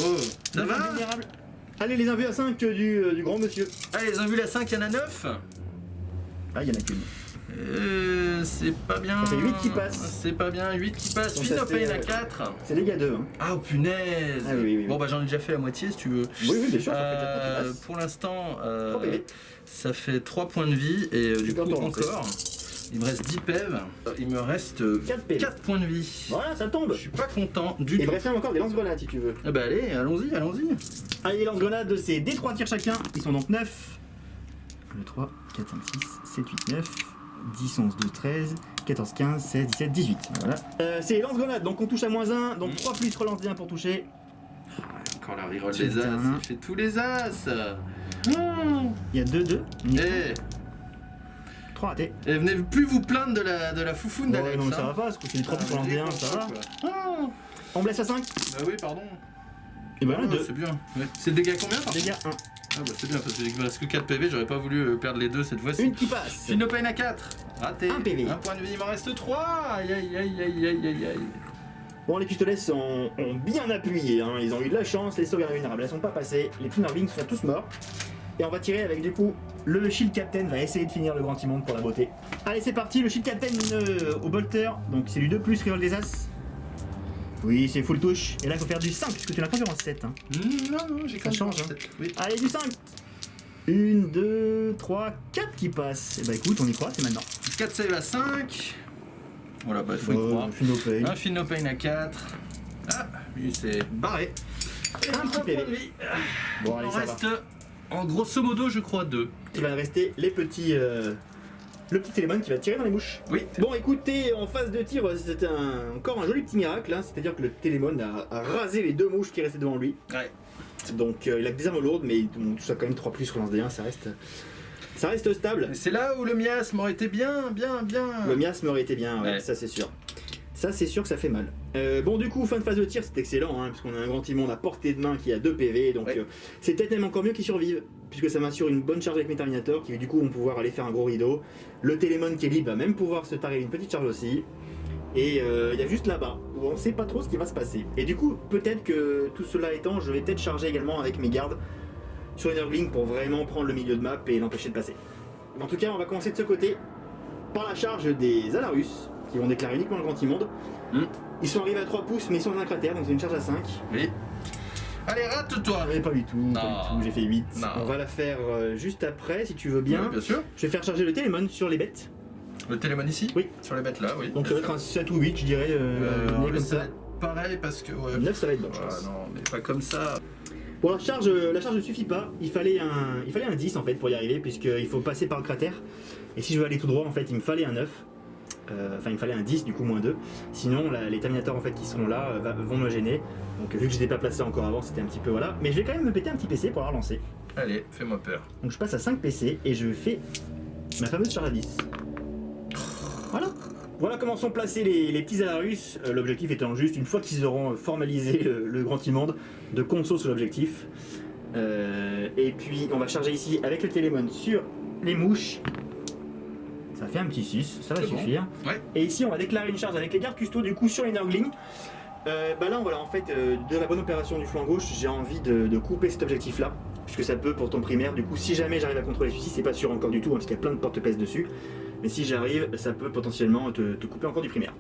Oh, ça va. Allez, les invus à 5 du grand monsieur. Allez, les invus à 5, il y en a 9. Ah, il y en a qu'une. C'est pas bien. C'est 8 qui passent. C'est pas bien, 8 qui passent. Finopane à 4. C'est dégâts 2. Hein. Ah, punaise. Ah, oui. Bon, bah j'en ai déjà fait la moitié si tu veux. Oui, bien sûr, ça fait déjà 3 qui passent. Pour l'instant, ça fait 3 points de vie et du coup encore. Il me reste 10 PEV, il me reste 4 points de vie. Voilà, ça tombe. Je suis pas content du tout. Il me reste même encore des lance-grenades si tu veux. Ah bah allez, allons-y. Allez, les lance-grenades, c'est des 3 tirs chacun. Ils sont donc 9. 1, 2, 3, 4, 5, 6, 7, 8, 9, 10, 11, 12, 13, 14, 15, 16, 17, 18. Voilà. C'est les lance-grenades, donc on touche à -1. Donc 3 plus relance bien pour toucher. Encore la reroll des As, il fait tous les As. Il y a 2-2. 3 ratés. Et venez plus vous plaindre de la foufoune d'Alex. Non, ça va pas, parce que c'est les 3 plus relance D1, ça va. On blesse à 5. Bah oui, pardon. Et bah 2. C'est bien. Ouais. C'est dégâts combien par Dégâts 1. Ah bah c'est bien, parce que il reste que 4 PV, j'aurais pas voulu perdre les 2 cette fois-ci. Une qui passe. Finopane à 4. Raté. 1 PV. 1 point de vie, il m'en reste 3. Aïe. Bon, les Custodes ont bien appuyé, hein. Ils ont eu de la chance, les sauvegardes vulnérables elles sont pas passées, les petits Nurglings sont tous morts. Et on va tirer avec du coup le Shield Captain va essayer de finir le grand Timon pour la beauté. Allez, c'est parti, le Shield Captain au bolter, donc c'est du 2 plus reroll des As. Oui, c'est full touche. Et là, il faut faire du 5 puisque tu l'as pas fait en 7. Hein. Non, j'ai quand même change. Hein. Oui. Allez, du 5. 1, 2, 3, 4 qui passent. Et bah écoute, on y croit, c'est maintenant. 4 save à 5. Voilà, bah il faut y croire. Finopane. Un Finopane à 4. Ah, lui c'est barré. Un petit PV. Bon, allez, Il en ça reste, va. en grosso modo, je crois 2. Il va rester les petits... le petit Télémon qui va tirer dans les mouches. Oui. Bon, écoutez, en phase de tir, c'était encore un joli petit miracle. Hein, c'est-à-dire que le Télémon a rasé les 2 mouches qui restaient devant lui. Ouais. Donc il a que des armes lourdes, mais tout ça quand même 3 plus relance D1, ça reste Ça reste stable. Et c'est là où le miasme aurait été bien. Le miasme aurait été bien, ouais, Ouais. ça c'est sûr. Ça c'est sûr que ça fait mal. Bon du coup fin de phase de tir c'est excellent hein, parce qu'on a un grand immonde à portée de main qui a 2 PV donc Ouais. c'est peut-être même encore mieux qu'il survive puisque ça m'assure une bonne charge avec mes Terminators qui du coup vont pouvoir aller faire un gros rideau. Le Télémon qui est libre va même pouvoir se tarer une petite charge aussi. Et il y a juste là-bas où on sait pas trop ce qui va se passer. Et du coup peut-être que tout cela étant je vais peut-être charger également avec mes gardes sur une Nurgling pour vraiment prendre le milieu de map et l'empêcher de passer. En tout cas on va commencer de ce côté par la charge des Alarus qui vont déclarer uniquement le grand immonde. Ils sont arrivés à 3 pouces mais ils sont dans un cratère donc c'est une charge à 5. Oui. Allez, rate-toi. Pas du tout, j'ai fait 8. Non. On va la faire juste après si tu veux bien. Oui, bien sûr. Je vais faire charger le Télémon sur les bêtes. Le télémon ici. Oui. Sur les bêtes là, oui. Donc ça va être un 7 ou 8 je dirais, Alors, comme là, ça. va être pareil parce que... Ouais. 9 ça va être bon je Ah, pense. non, mais pas comme ça. Bon la charge ne suffit pas, il fallait un 10 en fait pour y arriver puisqu'il faut passer par le cratère. Et si je veux aller tout droit en fait il me fallait un 9. Enfin il me fallait un 10 du coup moins 2. Sinon les Terminators en fait qui seront là vont me gêner. Donc vu que je les ai pas placés encore avant c'était un petit peu voilà. Mais je vais quand même me péter un petit PC pour la relancer. Allez, fais-moi peur. Donc je passe à 5 PC et je fais ma fameuse charge à 10. Voilà. Voilà comment sont placés les petits Alarus. L'objectif étant juste, une fois qu'ils auront formalisé le grand immonde, de conso sur l'objectif. Et puis on va charger ici avec le Télémon sur les mouches. Ça fait un petit 6, ça va C'est bon. suffire. Ouais. Et ici on va déclarer une charge avec les gardes custo du coup sur les Nurglings. Là voilà en fait de la bonne opération du flanc gauche j'ai envie de couper cet objectif là puisque ça peut pour ton primaire du coup si jamais j'arrive à contrôler celui-ci c'est pas sûr encore du tout hein, parce qu'il y a plein de porte-pèces dessus mais si j'arrive ça peut potentiellement te couper encore du primaire.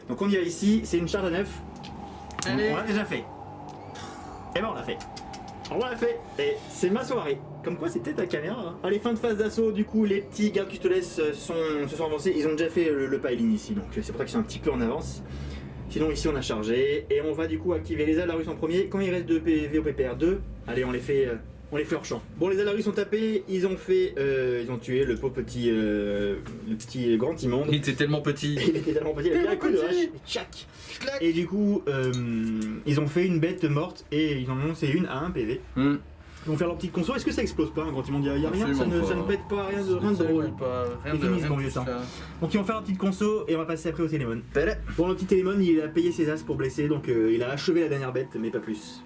Donc on y va ici, c'est une charge à 9. Allez. On l'a déjà fait. Et ben on l'a fait. On l'a fait et c'est ma soirée. Comme quoi c'était ta caméra. Hein. Allez fin de phase d'assaut du coup les petits gardes custodes se sont avancés, ils ont déjà fait le piling ici donc c'est pour ça qu'ils sont un petit peu en avance. Sinon ici on a chargé et on va du coup activer les Alarus en premier. Quand il reste 2 PV au PPR 2, allez on les fait hors champ. Bon les Alarus sont tapés, ils ont tué le pauvre petit, le petit grand immonde. Il était tellement petit. Il était tellement petit, il a fait un coup de hache, et tchac. Et du coup ils ont fait une bête morte et ils en ont lancé une à 1 PV. Ils vont faire leur petite conso. Est-ce que ça explose pas un grand immonde? Il y a rien, ça ne pète pas, rien de drôle. Rien Ils de finissent rien bon de vieux tout temps. ça. Donc ils vont faire leur petite conso et on va passer après au Télémon. Belle. Bon le petit Télémon il a payé ses as pour blesser donc il a achevé la dernière bête mais pas plus.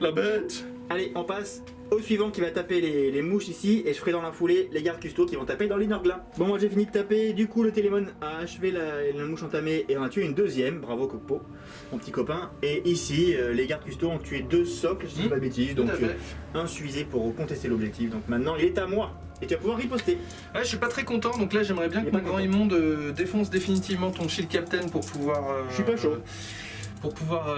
La bête. Allez on passe au suivant qui va taper les mouches ici et je ferai dans la foulée les gardes custo qui vont taper dans les Nurglings. Bon moi j'ai fini de taper, du coup le Télémon a achevé la mouche entamée et on a tué une deuxième, bravo Coco, mon petit copain. Et ici les gardes custo ont tué 2 socles, je dis pas de bêtises, donc un suivisé pour contester l'objectif. Donc maintenant il est à moi et tu vas pouvoir riposter. Ouais, je suis pas très content, donc là j'aimerais bien Il est que mon pas grand content. immonde défonce définitivement ton shield captain pour pouvoir. Je suis pas chaud. Pour pouvoir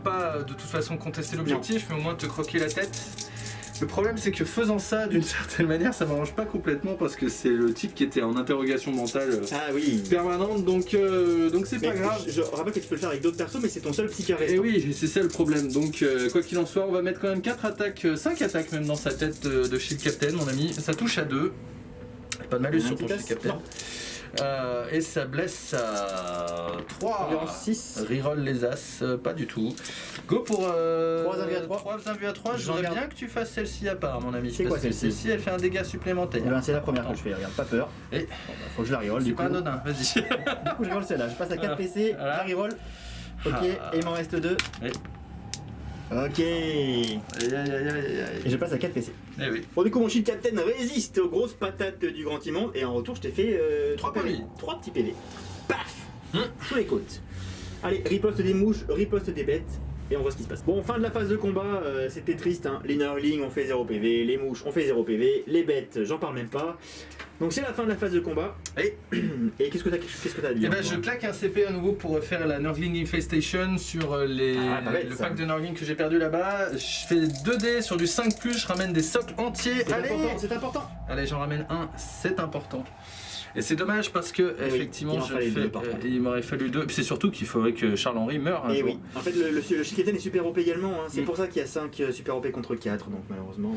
pas de toute façon contester l'objectif, mais au moins te croquer la tête. Le problème c'est que faisant ça d'une certaine manière ça m'arrange pas complètement parce que c'est le type qui était en interrogation mentale Ah oui. permanente donc c'est pas Mais grave. je rappelle que tu peux le faire avec d'autres persos mais c'est ton seul psy Et oui, c'est ça le problème. Donc, quoi qu'il en soit, on va mettre quand même 4 attaques, 5 attaques même dans sa tête de Shield Captain, mon ami. Ça touche à 2. Pas de malus sur ton Shield Captain. Et ça blesse à 3. Environ 6. Reroll les as, pas du tout. Go pour 3 invues à 3. 3 invues à 3. Je J'en voudrais garde. bien que tu fasses celle-ci à part, mon ami. C'est quoi Parce que celle-ci celle-ci, elle fait un dégât supplémentaire. Eh ben, c'est la première que je fais, regarde, pas peur. Et Bon, bah, faut que je la reroll c'est du coup. pas anodin, vas-y. Du coup, je reroll celle-là. Je passe à 4 PC, Voilà. je la reroll. Ok, Ah. et il m'en reste 2. Oui. Ok. Et Aïe aïe aïe aïe aïe. je passe à 4 PC. Eh oui. Bon, du coup, mon Shield Captain résiste aux grosses patates du grand immonde. Et en retour, je t'ai fait 3 PV. PV. 3 petits PV. Paf Hmm. Sous les côtes. Allez, riposte des mouches, riposte des bêtes. Et on voit ce qui se passe. Bon, fin de la phase de combat, c'était triste. Hein. Les Nurglings ont fait 0 PV, les mouches ont fait 0 PV, les bêtes, j'en parle même pas. Donc c'est la fin de la phase de combat. Et qu'est-ce que t'as à dire? Eh ben, je claque un CP à nouveau pour faire la Nurgling Infestation sur pas bête, le ça. pack de Nurgling que j'ai perdu là-bas. Je fais 2D sur du 5+, je ramène des socles entiers. C'est Allez, important, c'est important. allez, j'en ramène un, c'est important. Et c'est dommage parce que oui, effectivement, il en fallait deux, par contre. il m'aurait fallu 2. Puis c'est surtout qu'il faudrait que Charles-Henri meure un Et jour. oui, en fait le Shield est super OP également, hein. C'est Mm. pour ça qu'il y a 5 super OP contre 4, donc malheureusement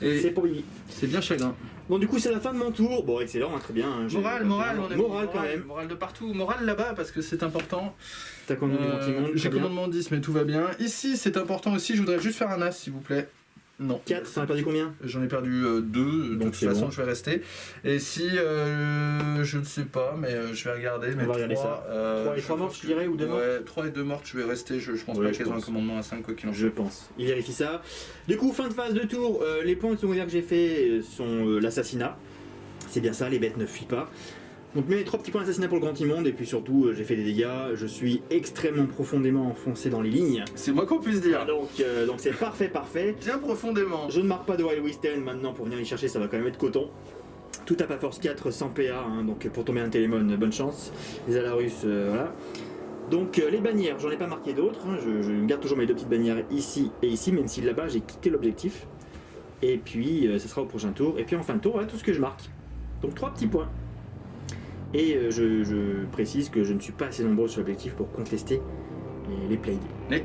Et c'est pour Bibi. c'est bien chagrin. Bon du coup c'est la fin de mon tour, bon excellent, hein, très bien. Hein, Moral, mon ami. Moral quand même. Moral de partout. Moral là-bas parce que c'est important. T'as commandé du grand immonde, J'ai très bien. commandement 10 mais tout va bien. Ici c'est important aussi, je voudrais juste faire un as s'il vous plaît. Non. 4, t'en as perdu combien? J'en ai perdu 2, de toute façon je vais rester. Et si, je ne sais pas, mais je vais regarder. On va regarder ça. 3 et 3 mortes, je dirais, ou 2 mortes? Ouais, 3 et 2 mortes, je vais rester. Je pense pas qu'elles ont un commandement à 5, quoi qu'il en soit. Je pense. Il vérifie ça. Du coup, fin de phase de tour, les points de secondaire que j'ai fait sont l'assassinat. C'est bien ça, les bêtes ne fuient pas. Donc mes 3 petits points d'assassinat pour le grand immonde, et puis surtout j'ai fait des dégâts, je suis extrêmement profondément enfoncé dans les lignes. C'est moi qu'on puisse dire. Donc c'est parfait. Bien profondément. Je ne marque pas de Wild Wisten maintenant pour venir les chercher, ça va quand même être coton. Tout à pas force 4 sans PA, hein, donc pour tomber un Télémon, bonne chance. Les Alarus, voilà. Donc les bannières, j'en ai pas marqué d'autres, hein, je garde toujours mes 2 petites bannières ici et ici, même si là-bas j'ai quitté l'objectif. Et puis ça sera au prochain tour, et puis en fin de tour, voilà tout ce que je marque. Donc 3 petits points. Et je précise que je ne suis pas assez nombreux sur l'objectif pour contester les plagues. Oui.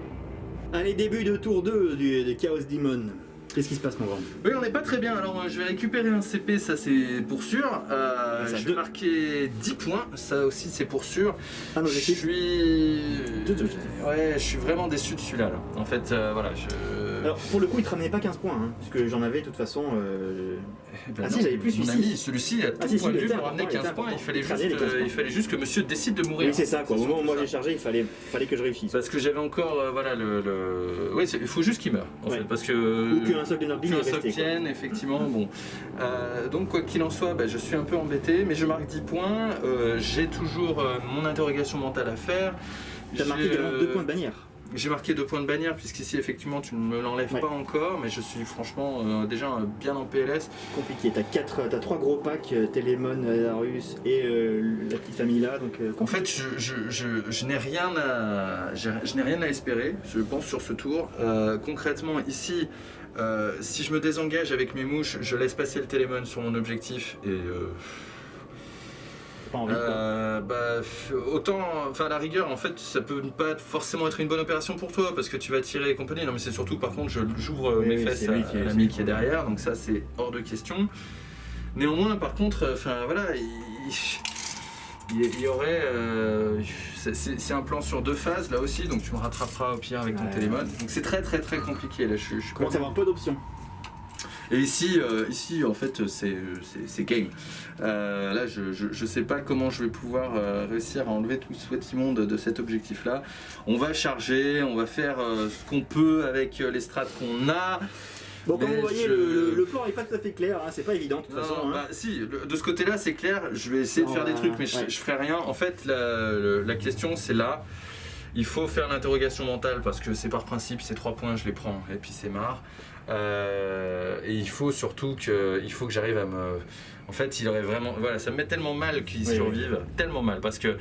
Allez, début de tour 2 de Chaos Demon. Qu'est-ce qui se passe, mon grand? Oui, on n'est pas très bien. Alors, je vais récupérer un CP, ça c'est pour sûr. Je vais marquer 10 points, ça aussi c'est pour sûr. Un objectif. Ouais, je suis vraiment déçu de celui-là. Là. En fait, voilà. Alors, pour le coup, il te ramenait pas 15 points, hein, parce que j'en avais de toute façon. Ben si, j'avais plus celui-ci. Celui-ci, à tout point de vue, me ramener 15 points. Il fallait juste que monsieur décide de mourir. Oui, c'est ça, quoi. Au moment où moi j'ai chargé, il fallait que je réussisse. Parce que j'avais encore, voilà, Oui, il faut juste qu'il meure, en fait. Parce que. Ou qu'un socle de Nordine est resté. Tienne, effectivement, bon. Donc, quoi qu'il en soit, je suis un peu embêté, mais je marque 10 points. J'ai toujours mon interrogation mentale à faire. T'as marqué également 2 points de bannière. J'ai marqué 2 points de bannière, puisqu'ici, effectivement, tu ne me l'enlèves pas encore, mais je suis franchement déjà bien en PLS. Compliqué, t'as 3 gros packs, Télémon, Alarus et la petite famille là, donc en fait, je n'ai rien à espérer, je pense, sur ce tour. Concrètement, ici, si je me désengage avec mes mouches, je laisse passer le Télémon sur mon objectif et... Pas envie, autant, enfin à la rigueur, en fait, ça peut pas forcément être une bonne opération pour toi parce que tu vas tirer et compagnie. Non, mais c'est surtout, par contre, j'ouvre mes fesses à l'ami qui est derrière, donc ça c'est hors de question. Néanmoins, par contre, enfin voilà, il y aurait, c'est un plan sur 2 phases là aussi, donc tu me rattraperas au pire avec ton Télémon. Donc c'est très compliqué là. Je commence à avoir peu d'options. Et ici en fait, c'est game. Là, je sais pas comment je vais pouvoir réussir à enlever tout ce sweat immonde de cet objectif-là. On va charger, on va faire ce qu'on peut avec les strats qu'on a. Bon, comme vous voyez, le plan n'est pas tout à fait clair, hein, c'est pas évident de toute façon. Hein. Si, de ce côté-là, c'est clair. Je vais essayer de faire des trucs, mais je ferai rien. En fait, la question, c'est là. Il faut faire l'interrogation mentale parce que c'est par principe, ces 3 points, je les prends et puis c'est marre. Et il faut surtout que j'arrive à me... En fait, il aurait vraiment... Voilà, ça me met tellement mal qu'il survive, tellement mal, parce que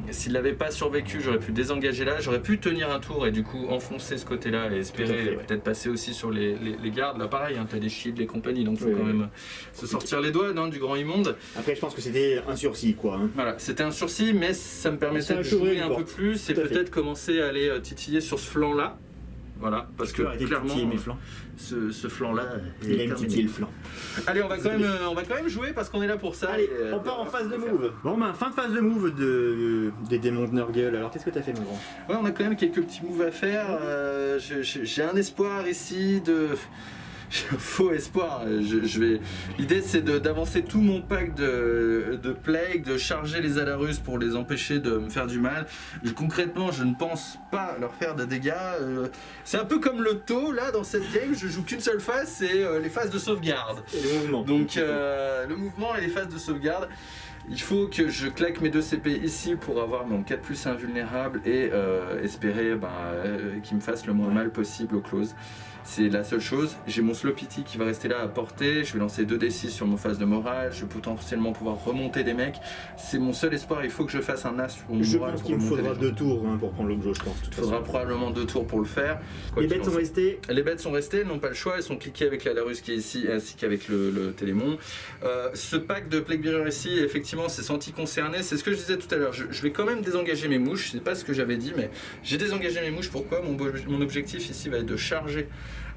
s'il n'avait pas survécu, j'aurais pu désengager là, j'aurais pu tenir un tour et du coup enfoncer ce côté-là et espérer peut-être passer aussi sur les gardes. Là, pareil, hein, t'as des shields, des compagnies, donc il faut quand même se sortir les doigts du grand immonde. Après, je pense que c'était un sursis, quoi. Hein. Voilà, c'était un sursis, mais ça me permettait de jouer un peu plus et peut-être commencer à aller titiller sur ce flanc-là. Voilà, parce que clairement, mes flancs. Ce flanc-là, il aime titiller le flanc. Allez, on va quand même jouer parce qu'on est là pour ça. Allez, on part en phase de move. Bon, fin de phase de move des démons de Nurgle. Alors, qu'est-ce que t'as fait, mon grand? Ouais, on a quand même quelques petits moves à faire. J'ai un espoir ici de... Faux espoir. L'idée, c'est d'avancer tout mon pack de plague, de charger les Alarus pour les empêcher de me faire du mal. Concrètement, je ne pense pas leur faire de dégâts. C'est un peu comme le taux, là, dans cette game. Je joue qu'une seule phase, c'est les phases de sauvegarde. Et le mouvement. Donc, le mouvement et les phases de sauvegarde. Il faut que je claque mes 2 CP ici pour avoir mon 4+ invulnérable et espérer qu'il me fasse le moins mal possible au close. C'est la seule chose. J'ai mon Slowpity qui va rester là à portée. Je vais lancer 2d6 sur mon phase de morale. Je vais potentiellement pouvoir remonter des mecs. C'est mon seul espoir. Il faut que je fasse un as sur mon morale. Je pense qu'il me faudra 2 tours pour prendre l'objet, je pense. Il faudra probablement 2 tours pour le faire. Les bêtes sont restées. Les bêtes sont restées, elles n'ont pas le choix. Elles sont cliquées avec la Larus qui est ici ainsi qu'avec le Télémon. Ce pack de Plague Bearer ici, effectivement, c'est senti concerné. C'est ce que je disais tout à l'heure. Je vais quand même désengager mes mouches. Je sais pas ce que j'avais dit, mais j'ai désengagé mes mouches. Pourquoi? Mon objectif ici va être de charger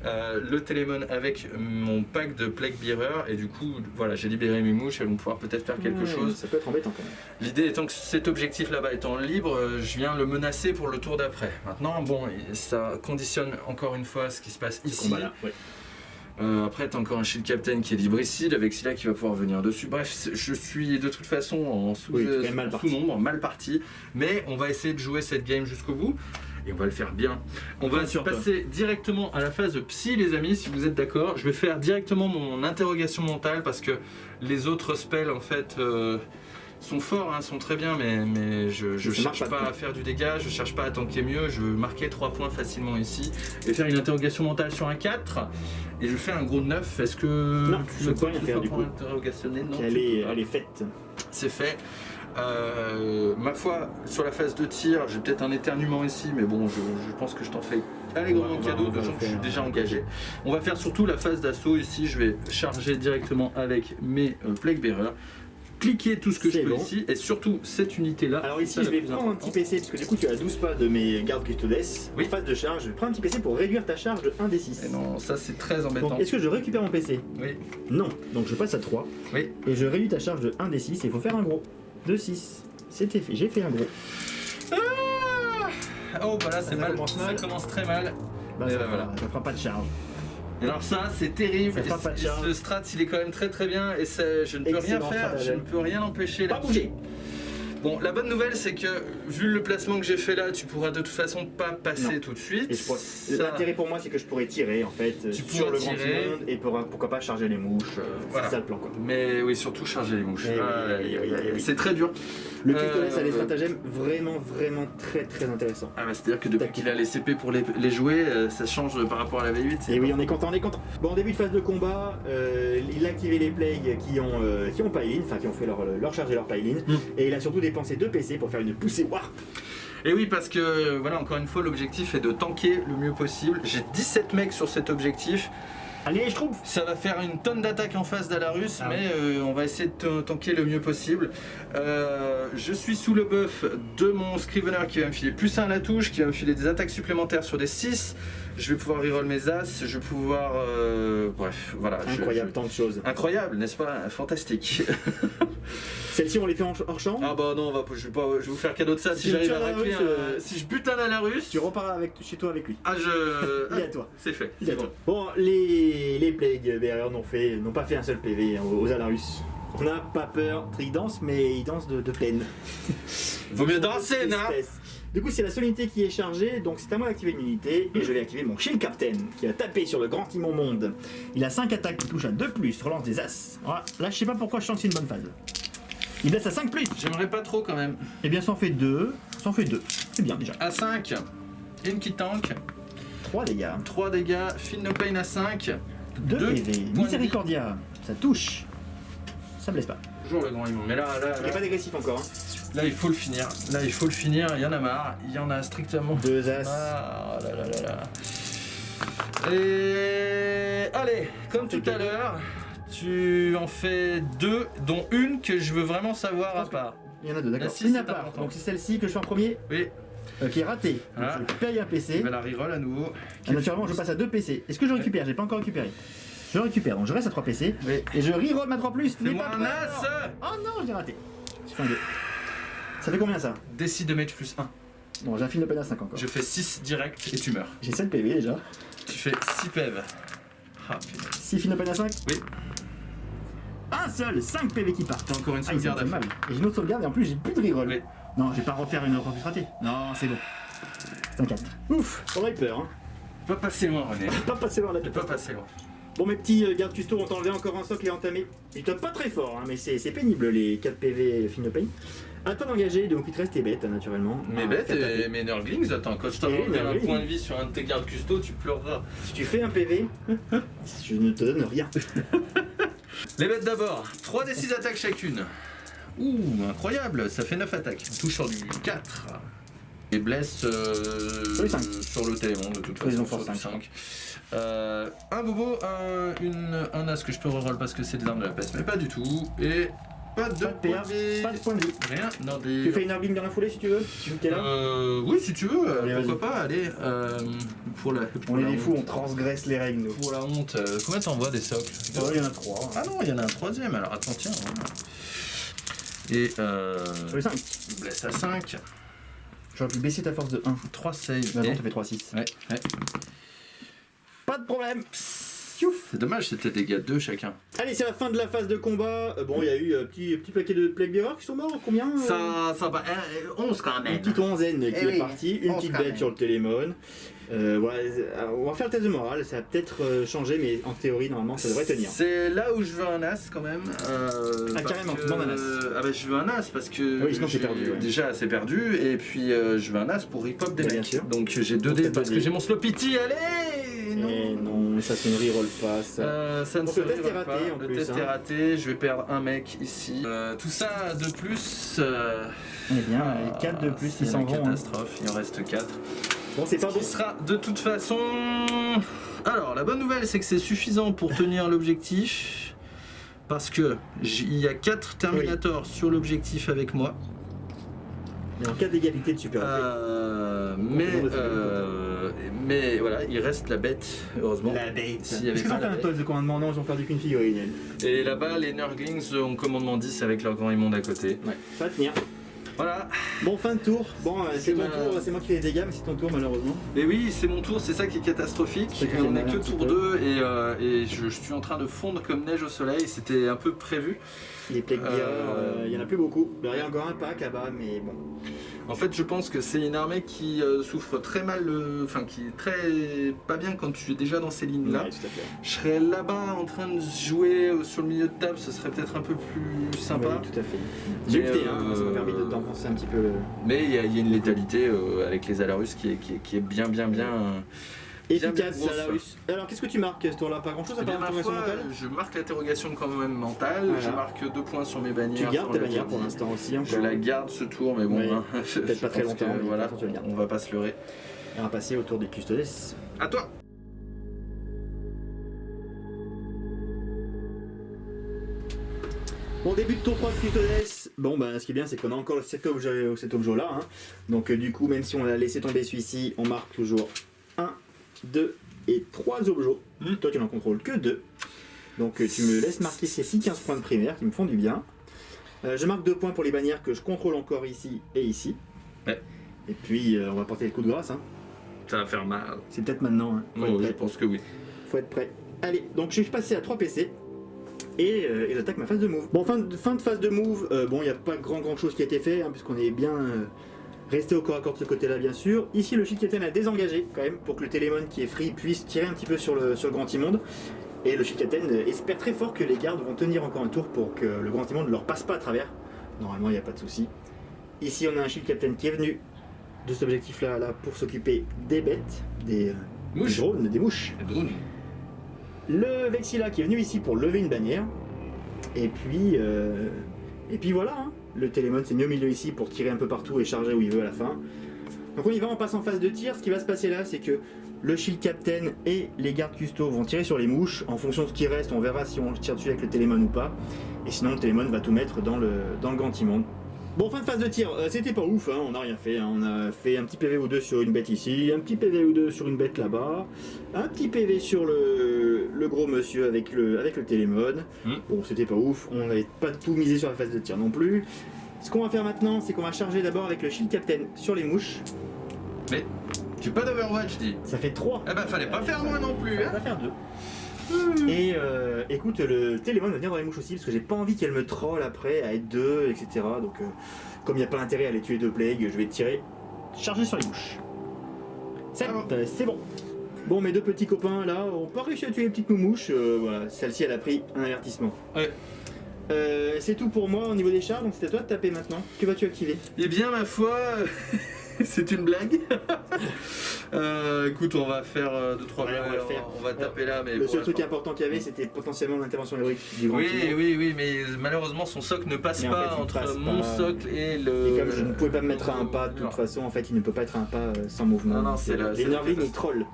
le Télémon avec mon pack de Plague Bearer et du coup voilà, j'ai libéré mes mouches, elles vont pouvoir peut-être faire quelque chose. Ça peut être embêtant quand même. L'idée étant que cet objectif là-bas étant libre, je viens le menacer pour le tour d'après. Maintenant bon, ça conditionne encore une fois ce qui se passe ici. Combat-là, ouais. Après t'as encore un Shield Captain qui est libre ici, avec Scylla qui va pouvoir venir dessus. Bref, je suis de toute façon en sous-nombre, mal parti. Mais on va essayer de jouer cette game jusqu'au bout. Et on va le faire bien. On va passer directement à la phase de psy les amis, si vous êtes d'accord. Je vais faire directement mon interrogation mentale parce que les autres spells en fait sont forts, hein, sont très bien, mais je cherche pas à faire du dégât, je cherche pas à tanker mieux, je veux marquer 3 points facilement ici et faire une interrogation mentale sur un 4 et je fais un gros 9. Est-ce que non, tu peux rien faire du coup. Interrogationner non, elle est faite. C'est fait. Ma foi, sur la phase de tir, j'ai peut-être un éternuement ici, mais bon, je pense que je t'en fais allègrement cadeau de gens que je suis déjà engagé. On va faire surtout la phase d'assaut ici, je vais charger directement avec mes Plague Bearer. Cliquer tout ce que je peux ici et surtout cette unité là. Alors ici je vais prendre un petit PC parce que du coup tu as 12 pas de mes gardes custodes. Oui. En phase de charge, je prends un petit PC pour réduire ta charge de 1 des 6. Et non, ça c'est très embêtant. Donc est-ce que je récupère mon PC? Oui. Non, donc je passe à 3. Oui. Et je réduis ta charge de 1 des 6 et il faut faire un gros. De 6. C'était fait, j'ai fait un gros. Oh bah là c'est mal, ça commence très mal. Bah, ça fera pas de charge. Alors ça c'est terrible, ce strat il est quand même très très bien et je ne peux rien faire, je ne peux rien empêcher. Pas bouger. Bon, la bonne nouvelle c'est que vu le placement que j'ai fait là, tu pourras de toute façon pas passer tout de suite. L'intérêt pour moi c'est que je pourrais tirer en fait sur le grand monde et pourquoi pas charger les mouches. Voilà. C'est ça le plan quoi. Mais oui, surtout charger les mouches. C'est très dur. Le custodes a des stratagèmes vraiment très très intéressants. Ah bah c'est-à-dire que depuis qu'il a les CP pour les jouer, ça change par rapport à la V8. Et oui, on est content. Bon, en début de phase de combat, il a activé les plagues qui ont pile-in, enfin qui ont fait leur charge et leur pile-in, et il a surtout dépensé 2 PC pour faire une poussée warp. Et oui, parce que voilà, encore une fois, l'objectif est de tanker le mieux possible. J'ai 17 mecs sur cet objectif. Allez, je trouve. Ça va faire une tonne d'attaques en face d'Alarus, mais on va essayer de tanker le mieux possible. Je suis sous le buff de mon Scrivener qui va me filer +1 à la touche, qui va me filer des attaques supplémentaires sur des 6. Je vais pouvoir reroll mes as, je vais pouvoir... bref, voilà. Incroyable, tant de choses. Incroyable, n'est-ce pas? Fantastique. Celles-ci, on les fait hors champ? Ah bah non, je vais vous faire cadeau de ça si j'arrive à racler si je bute un Alarus. Tu repars chez toi avec lui. Ah il est à toi. C'est fait. Il est à toi. Bon, les Plague Bearers n'ont pas fait un seul PV aux Alarus. On n'a pas peur, ils dansent, mais ils dansent de peine. Vaut mieux danser, non? Du coup, c'est la seule unité qui est chargée, donc c'est à moi d'activer une unité, et je vais activer mon Shield Captain, qui va taper sur le grand immonde monde. Il a 5 attaques qui touchent à 2+, relance des as. Voilà. Là, je sais pas pourquoi je sens que c'est une bonne phase. Il blesse à 5+. J'aimerais pas trop quand même. Eh bien, ça en fait 2. C'est bien déjà. À 5, une qui tank. 3 dégâts. 3 dégâts, Feel No Pain à 5. 2 PV. Miséricordia, ça touche. Ça blesse pas. Toujours le grand immonde. Mais là, il n'est pas dégressif encore. Hein. Là, il faut le finir. Il y en a marre. Il y en a strictement 2 as. Ah là là là là. Et allez, comme tout à l'heure, tu en fais 2, dont une que je veux vraiment savoir à part. Il y en a 2, d'accord. Une à part. Donc c'est celle-ci que je fais en premier. Oui. Qui est ratée. Ah. Je paye un PC. Je vais la reroll à nouveau. Naturellement, je passe à 2 PC. Est-ce que je récupère? J'ai pas encore récupéré. Je récupère, donc je reste à 3 PC. Oui. Et je reroll ma 3+. Fais-moi un as. Oh non, j'ai raté. J'ai fait un 2. Ça fait combien ça? Décide de mage +1. Bon, j'ai un Feel No Pain à 5 encore. Je fais 6 direct et tu meurs. J'ai 7 PV déjà. Tu fais 6 PV. Ah putain. 6 Feel No Pain à 5? Oui. Un seul, 5 PV qui partent. T'as encore une sauvegarde à faire. Et j'ai une autre sauvegarde et en plus j'ai plus de reroll. Oui. Non, je vais pas refaire une reprise ratée. Non, c'est bon. C'est un 4. Ouf, on a eu peur, hein. Pas passer loin, René. Pas passer loin là. Pas passer loin. Bon, mes petits gardes custo ont enlevé encore un socle et entamé. Ils tapent pas très fort, hein, mais c'est pénible les 4 PV Feel No Pain. À toi d'engager, donc il te reste tes bêtes, naturellement. Mes bêtes et mes Nurglings, attends, quand je t'enlève un point de vie sur un de tes gardes custo, tu pleureras. Si tu fais un PV, je ne te donne rien. Les bêtes d'abord, 3 des 6 attaques chacune. Ouh, incroyable, ça fait 9 attaques. Touche sur du 4. Et blesse sur le télémon de toute façon, sur du 5. Un bobo, un as que je peux reroll parce que c'est de l'arme de la peste, mais pas du tout. Et Pas de point de vie. Pas de point de vie. Rien, non Tu des... fais une Nurgling dans la foulée si tu veux, vu que t'es là. Oui, si tu veux, Allez, pourquoi vas-y. pas, allez. Pour la, On est la des honte. fous, on transgresse les règles nous. Pour la honte, combien t'envoies des socles? Oh, il y en a 3. Ah non, il y en a un troisième, alors attends, tiens. Voilà. Et Sur les 5. blesse à 5, J'aurais pu baisser ta force de 1. 3 saves. Mais et... avant, t'as fait 3-6. Ouais. Pas de problème. C'est dommage, c'était dégâts 2 chacun. Allez, c'est la fin de la phase de combat. Bon, il y a eu un petit paquet de Plague Bearers qui sont morts. Combien Ça va, 11 quand Une même. petite onzaine qui Eh est oui, partie, une 11 petite quand bête même. sur le télémon. Voilà, on va faire le test de morale, ça va peut-être changer, mais en théorie, normalement, ça devrait tenir. C'est là où je veux un as quand même. Ah, carrément, tu demandes un as. Ah bah je veux un as parce que. Ah oui, sinon c'est perdu, ouais. Déjà c'est perdu et puis je veux un as pour rip-hop des Bah, bien mecs. sûr. Donc j'ai 2 Donc, dés t'as parce 2 que dés. j'ai mon Sloppity, allez Non, ça se ne reroll pas, ça. Ça ne Donc, se le test est reroll raté, pas. en Le plus, test hein. est raté, je vais perdre un mec ici. Tout ça de plus. Eh bien, les 4 de plus, ils c'est s'en la vont. Hein. catastrophe, il en reste 4. Bon, c'est pas Ce bon. qui sera de toute façon... Alors, la bonne nouvelle, c'est que c'est suffisant pour tenir l'objectif. Parce que il y a 4 Terminators sur l'objectif avec moi. Mais en cas d'égalité de super. Mais voilà, il reste la bête, heureusement. La bête. S'il y avait Est-ce qu'ils pas ont fait la un bête. toss de commandement? Non, ils ont perdu qu'une figurine. elle. Et là-bas, les Nurglings ont commandement 10 avec leur grand immonde à côté. Ouais, ça va tenir. Voilà. Bon, fin de tour. Bon, c'est ton ma- tour, c'est moi qui fais les dégâts, mais c'est ton tour malheureusement. Et oui, c'est mon tour, c'est ça qui est catastrophique. C'est ça qui On fait est mal que un petit tour peu. 2 et je suis en train de fondre comme neige au soleil. C'était un peu prévu. Les Plague Bearers, il y en a plus beaucoup. Il y a encore un pack là-bas, mais bon. En fait, je pense que c'est une armée qui souffre très mal, enfin qui est très pas bien quand tu es déjà dans ces lignes-là. Ouais, tout à fait. Je serais là-bas en train de jouer sur le milieu de table, ce serait peut-être un peu plus sympa. Oui, tout à fait. J'ai Mais, lutté, hein, ça m'a permis de t'enfoncer un petit peu le. Mais il y a une létalité avec les Alarus qui est bien. Efficace, grosse. Salarus. Alors, qu'est-ce que tu marques ce tour-là? Pas grand-chose à Eh bien, part ma l'interrogation foi, mentale. je marque l'interrogation quand même mentale, Voilà. je marque 2 points sur mes bannières. Tu gardes sur ta le bannière pour jeudi. l'instant aussi. Je Encore. la garde ce tour, mais bon, Ouais. hein, Peut-être pas je très pense longtemps, que, mais voilà, de toute façon, tu la gardes. on va pas se leurrer. Et on va passer au tour des Custodes. À toi. Bon, début de tour 3 de Custodes. Bon, ben, ce qui est bien, c'est qu'on a encore cet objet-là. Hein. Donc, du coup, même si on a laissé tomber celui-ci, on marque toujours 1, 2 et 3 objets. Toi, tu n'en contrôles que 2. Donc, tu me laisses marquer ces 15 points de primaire qui me font du bien. Je marque 2 points pour les bannières que je contrôle encore ici et ici. Ouais. Et puis, on va porter le coup de grâce. Hein. Ça va faire mal. C'est peut-être maintenant. Hein. Faut être Oui, je prêt. pense que oui. Faut être prêt. Allez, donc je suis passé à 3 PC. Et j'attaque ma phase de move. Bon, fin de phase de move, bon, il n'y a pas grand chose qui a été fait, hein, puisqu'on est bien resté au corps à corps de ce côté-là, bien sûr. Ici, le Shield Captain a désengagé, quand même, pour que le Télémon qui est free puisse tirer un petit peu sur le Grand Immonde. Et le Shield Captain espère très fort que les gardes vont tenir encore un tour pour que le Grand Immonde ne leur passe pas à travers. Normalement, il n'y a pas de souci. Ici, on a un Shield Captain qui est venu de cet objectif-là là, pour s'occuper des bêtes, des Mouches. drones, des mouches. Les drones. Le Vexilla qui est venu ici pour lever une bannière. Et puis voilà, hein. Le Télémon s'est mis au milieu ici pour tirer un peu partout et charger où il veut à la fin. Donc on y va, on passe en phase de tir. Ce qui va se passer là, c'est que le Shield Captain et les gardes custo vont tirer sur les mouches. En fonction de ce qui reste, on verra si on tire dessus avec le Télémon ou pas. Et sinon le Télémon va tout mettre dans le Grand Immonde. Bon, fin de phase de tir, c'était pas ouf, hein, on n'a rien fait, hein. On a fait un petit PV ou deux sur une bête ici, un petit PV ou deux sur une bête là-bas, un petit PV sur le gros monsieur avec le Télémon. Bon, c'était pas ouf, on n'avait pas tout misé sur la phase de tir non plus. Ce qu'on va faire maintenant, c'est qu'on va charger d'abord avec le Shield Captain sur les mouches. Mais j'ai pas d'Overwatch, dis. Ça fait 3. Eh ben, fallait pas faire moins non plus, Ça hein. va faire 2. Et écoute, le Télémon va venir dans les mouches aussi parce que j'ai pas envie qu'elle me troll après à être 2, etc. Donc, comme il n'y a pas intérêt à les tuer de plague, je vais tirer, charger sur les mouches. 7, c'est bon. Bon, mes deux petits copains là ont pas réussi à tuer les petites moumouches. Voilà, celle-ci elle a pris un avertissement. Ouais. C'est tout pour moi au niveau des chars, donc c'est à toi de taper maintenant. Que vas-tu activer? Eh bien, ma foi, c'est une blague. Écoute, on va faire 2-3 Ouais, on va le faire. On va taper là, mais Le pour seul la truc fin. important qu'il y avait, c'était potentiellement l'intervention héroïque du grand Oui, Timon. oui, mais malheureusement son socle ne passe Mais en pas fait, il entre passe mon pas. socle et le. Et comme je ne pouvais pas me mettre à un pas, de toute Non. façon, en fait, il ne peut pas être à un pas sans mouvement. Non, c'est là, Les c'est la Nurglings, ils catastrophe. trollent.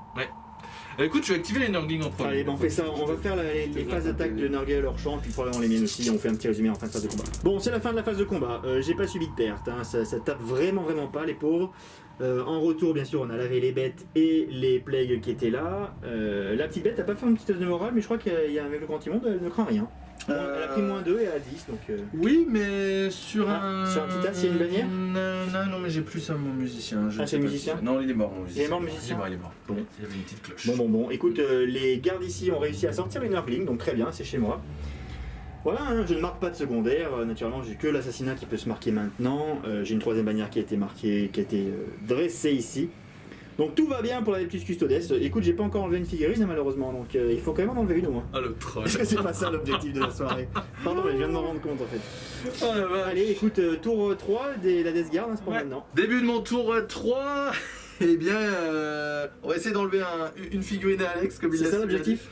Écoute, je vais activer les Nurgling en premier. Allez, on fait ça, on va faire les phases d'attaque de Nurgle hors champ, puis probablement les miennes aussi, on fait un petit résumé en fin de phase de combat. Bon, c'est la fin de la phase de combat, j'ai pas subi de perte, hein. ça tape vraiment pas les pauvres. En retour, bien sûr, on a lavé les bêtes et les plagues qui étaient là. La petite bête a pas fait une petite test de morale, mais je crois qu'avec le grand immonde, elle ne craint rien. Bon, elle a pris -2 et elle a 10, donc... Oui, mais sur un... Sur un petit tas, il y a une bannière? Non, mais j'ai plus ça, mon musicien. C'est le musicien? Non, il est mort, mon musicien. Il est mort, le musicien? Il est mort. Bon. Il y avait une petite cloche. Bon, écoute, les gardes ici ont réussi à sortir les Nurgling, donc très bien, c'est chez moi. Voilà, hein, je ne marque pas de secondaire, naturellement j'ai que l'assassinat qui peut se marquer maintenant, j'ai une 3ème bannière qui a été marquée, qui a été dressée ici. Donc tout va bien pour la Neptus Custodes. Écoute, j'ai pas encore enlevé une figurine malheureusement, donc il faut quand même en enlever une au moins. Ah, le troll. Parce que c'est pas ça l'objectif de la soirée. Pardon, mais je viens de m'en rendre compte en fait. Oh la vache. Allez, écoute, tour 3 de la Death Guard, hein, c'est pour maintenant. Début de mon tour 3. Eh bien, on va essayer d'enlever une figurine à Alex comme il l'a C'est ça si bien l'objectif? dit.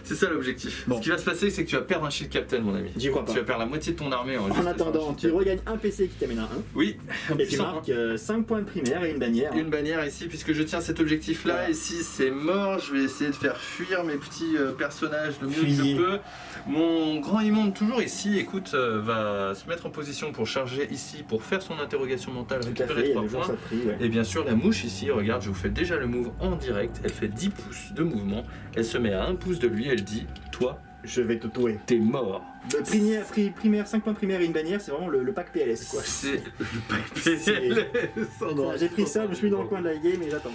C'est ça l'objectif. Bon. Ce qui va se passer, c'est que tu vas perdre un Shield Captain, mon ami. J'y crois pas. Tu vas perdre la moitié de ton armée en En attendant, tu regagnes un PC qui t'amène à 1. Oui, Et tu marques 5 points de primaire et une bannière. une bannière ici, puisque je tiens cet objectif-là. Voilà. Ici, c'est mort. Je vais essayer de faire fuir mes petits personnages le mieux que Fuyez. je peux. Mon grand immonde, toujours ici, écoute, va se mettre en position pour charger ici, pour faire son interrogation mentale, Tout à fait, récupérer il y a 3 le jour points. ça te prie, ouais. Et bien sûr, la mouche ici, regarde, je vous fais déjà le move en direct. Elle fait 10 pouces de mouvement. Elle se met à 1 pouce de lui. Elle dit, toi, Je vais te touer. t'es mort. Primaire, 5 points de primaire et une bannière, c'est vraiment le pack PLS quoi. C'est le pack C'est- PLS. J'ai pris ça, je me suis mis dans le coin de la game et j'attends.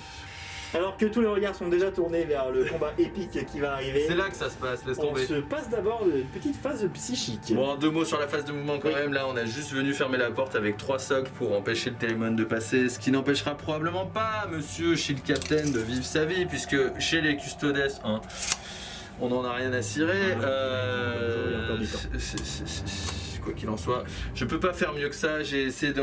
Alors que tous les regards sont déjà tournés vers le combat épique qui va arriver, C'est là que ça se passe, laisse on tomber. se passe d'abord une petite phase psychique. Bon, 2 mots sur la phase de mouvement quand Oui. même. Là, on a juste venu fermer la porte avec 3 socs pour empêcher le télémon de passer. Ce qui n'empêchera probablement pas Monsieur Shield Captain de vivre sa vie, puisque chez les Custodes, hein, on n'en a rien à cirer. Il y a encore du temps. Quoi qu'il en soit, je peux pas faire mieux que ça. J'ai essayé de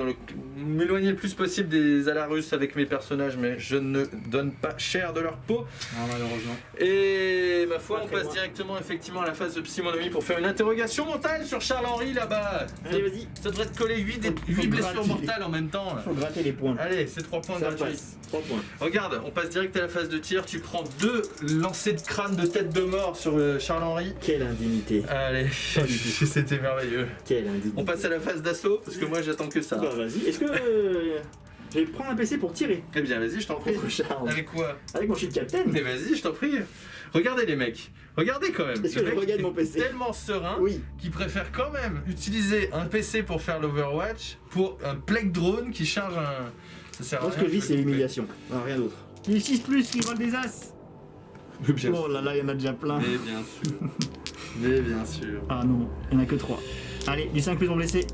m'éloigner le plus possible des Alarus avec mes personnages, mais je ne donne pas cher de leur peau. Malheureusement. Et ma foi, Pas on très passe loin. directement effectivement à la phase de Psy, mon ami, pour faire une interrogation mentale sur Charles-Henri là-bas. Allez, vas-y, Ça devrait te coller 8 il faut blessures gratter. mortales en même temps. Là. faut gratter les points. Allez, c'est 3 points Ça gratuits. passe. 3 points. Regarde, on passe direct à la phase de tir. Tu prends 2 lancers de crâne de tête de mort sur Charles-Henri. Quelle indignité. Allez, c'était merveilleux. Quelle indignité. On passe à la phase d'assaut, parce que moi j'attends que ça. Bah, vas-y, est-ce que je vais prendre un PC pour tirer Eh bien, vas-y, je t'en prie. contre Charles? Avec quoi? Avec mon shield captain? Mais vas-y, je t'en prie. Regardez les mecs. Regardez quand même. Est-ce que Le je mec regagne est mon PC? tellement serein. Oui. Qui préfère quand même utiliser un PC pour faire l'Overwatch pour un Plague Drone qui charge un. Ça sert à Moi, rien. ce que je vis, vais c'est couper. l'humiliation. Ah, rien d'autre. Les 6+, qui volent des as. Mais bien sûr. Oh là là, il y en a déjà plein. Mais bien sûr. Mais bien sûr. Ah non, il n'y en a que 3. Allez, du 5+ pour blesser.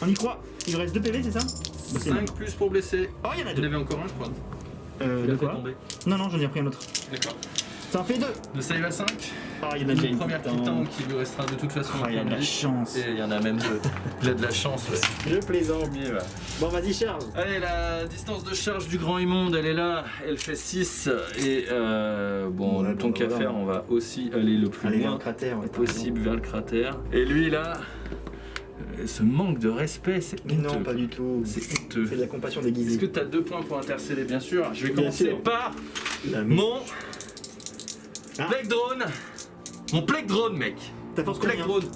On y croit. Il nous reste 2 PV, c'est ça? Bah, c'est 5 plus pour blesser. Oh, il y en a Il y 2. en avait encore un, je crois. Il De a fait quoi? tomber. Non, non, j'en ai pris un autre. D'accord. Ça en fait 2. De save à 5. Ah, il y en a déjà Une une. première putain. titan qui lui restera de toute façon Ah, il y a un de point la de vie. chance. Et il y en a même 2. Il a de la chance, ouais. Je plaisante. Mieux, va. Bon, vas-y, Charles. Allez, la distance de charge du grand immonde, elle est là, elle fait 6. Et bon, Ouais, tant bon, qu'à voilà. faire, on va aussi aller le plus Allez, vers loin le cratère. ouais, possible vers le cratère. Et lui là, ce manque de respect, c'est Mais non, honteux. pas du tout. C'est C'est honteux. de la compassion Est-ce déguisée. que tu as 2 points pour intercéder, bien sûr? Je vais Bien commencer sûr. par La mon Ah. Plague Drone. Mon Plague Drone, mec. Ta force Plague combien? Drone.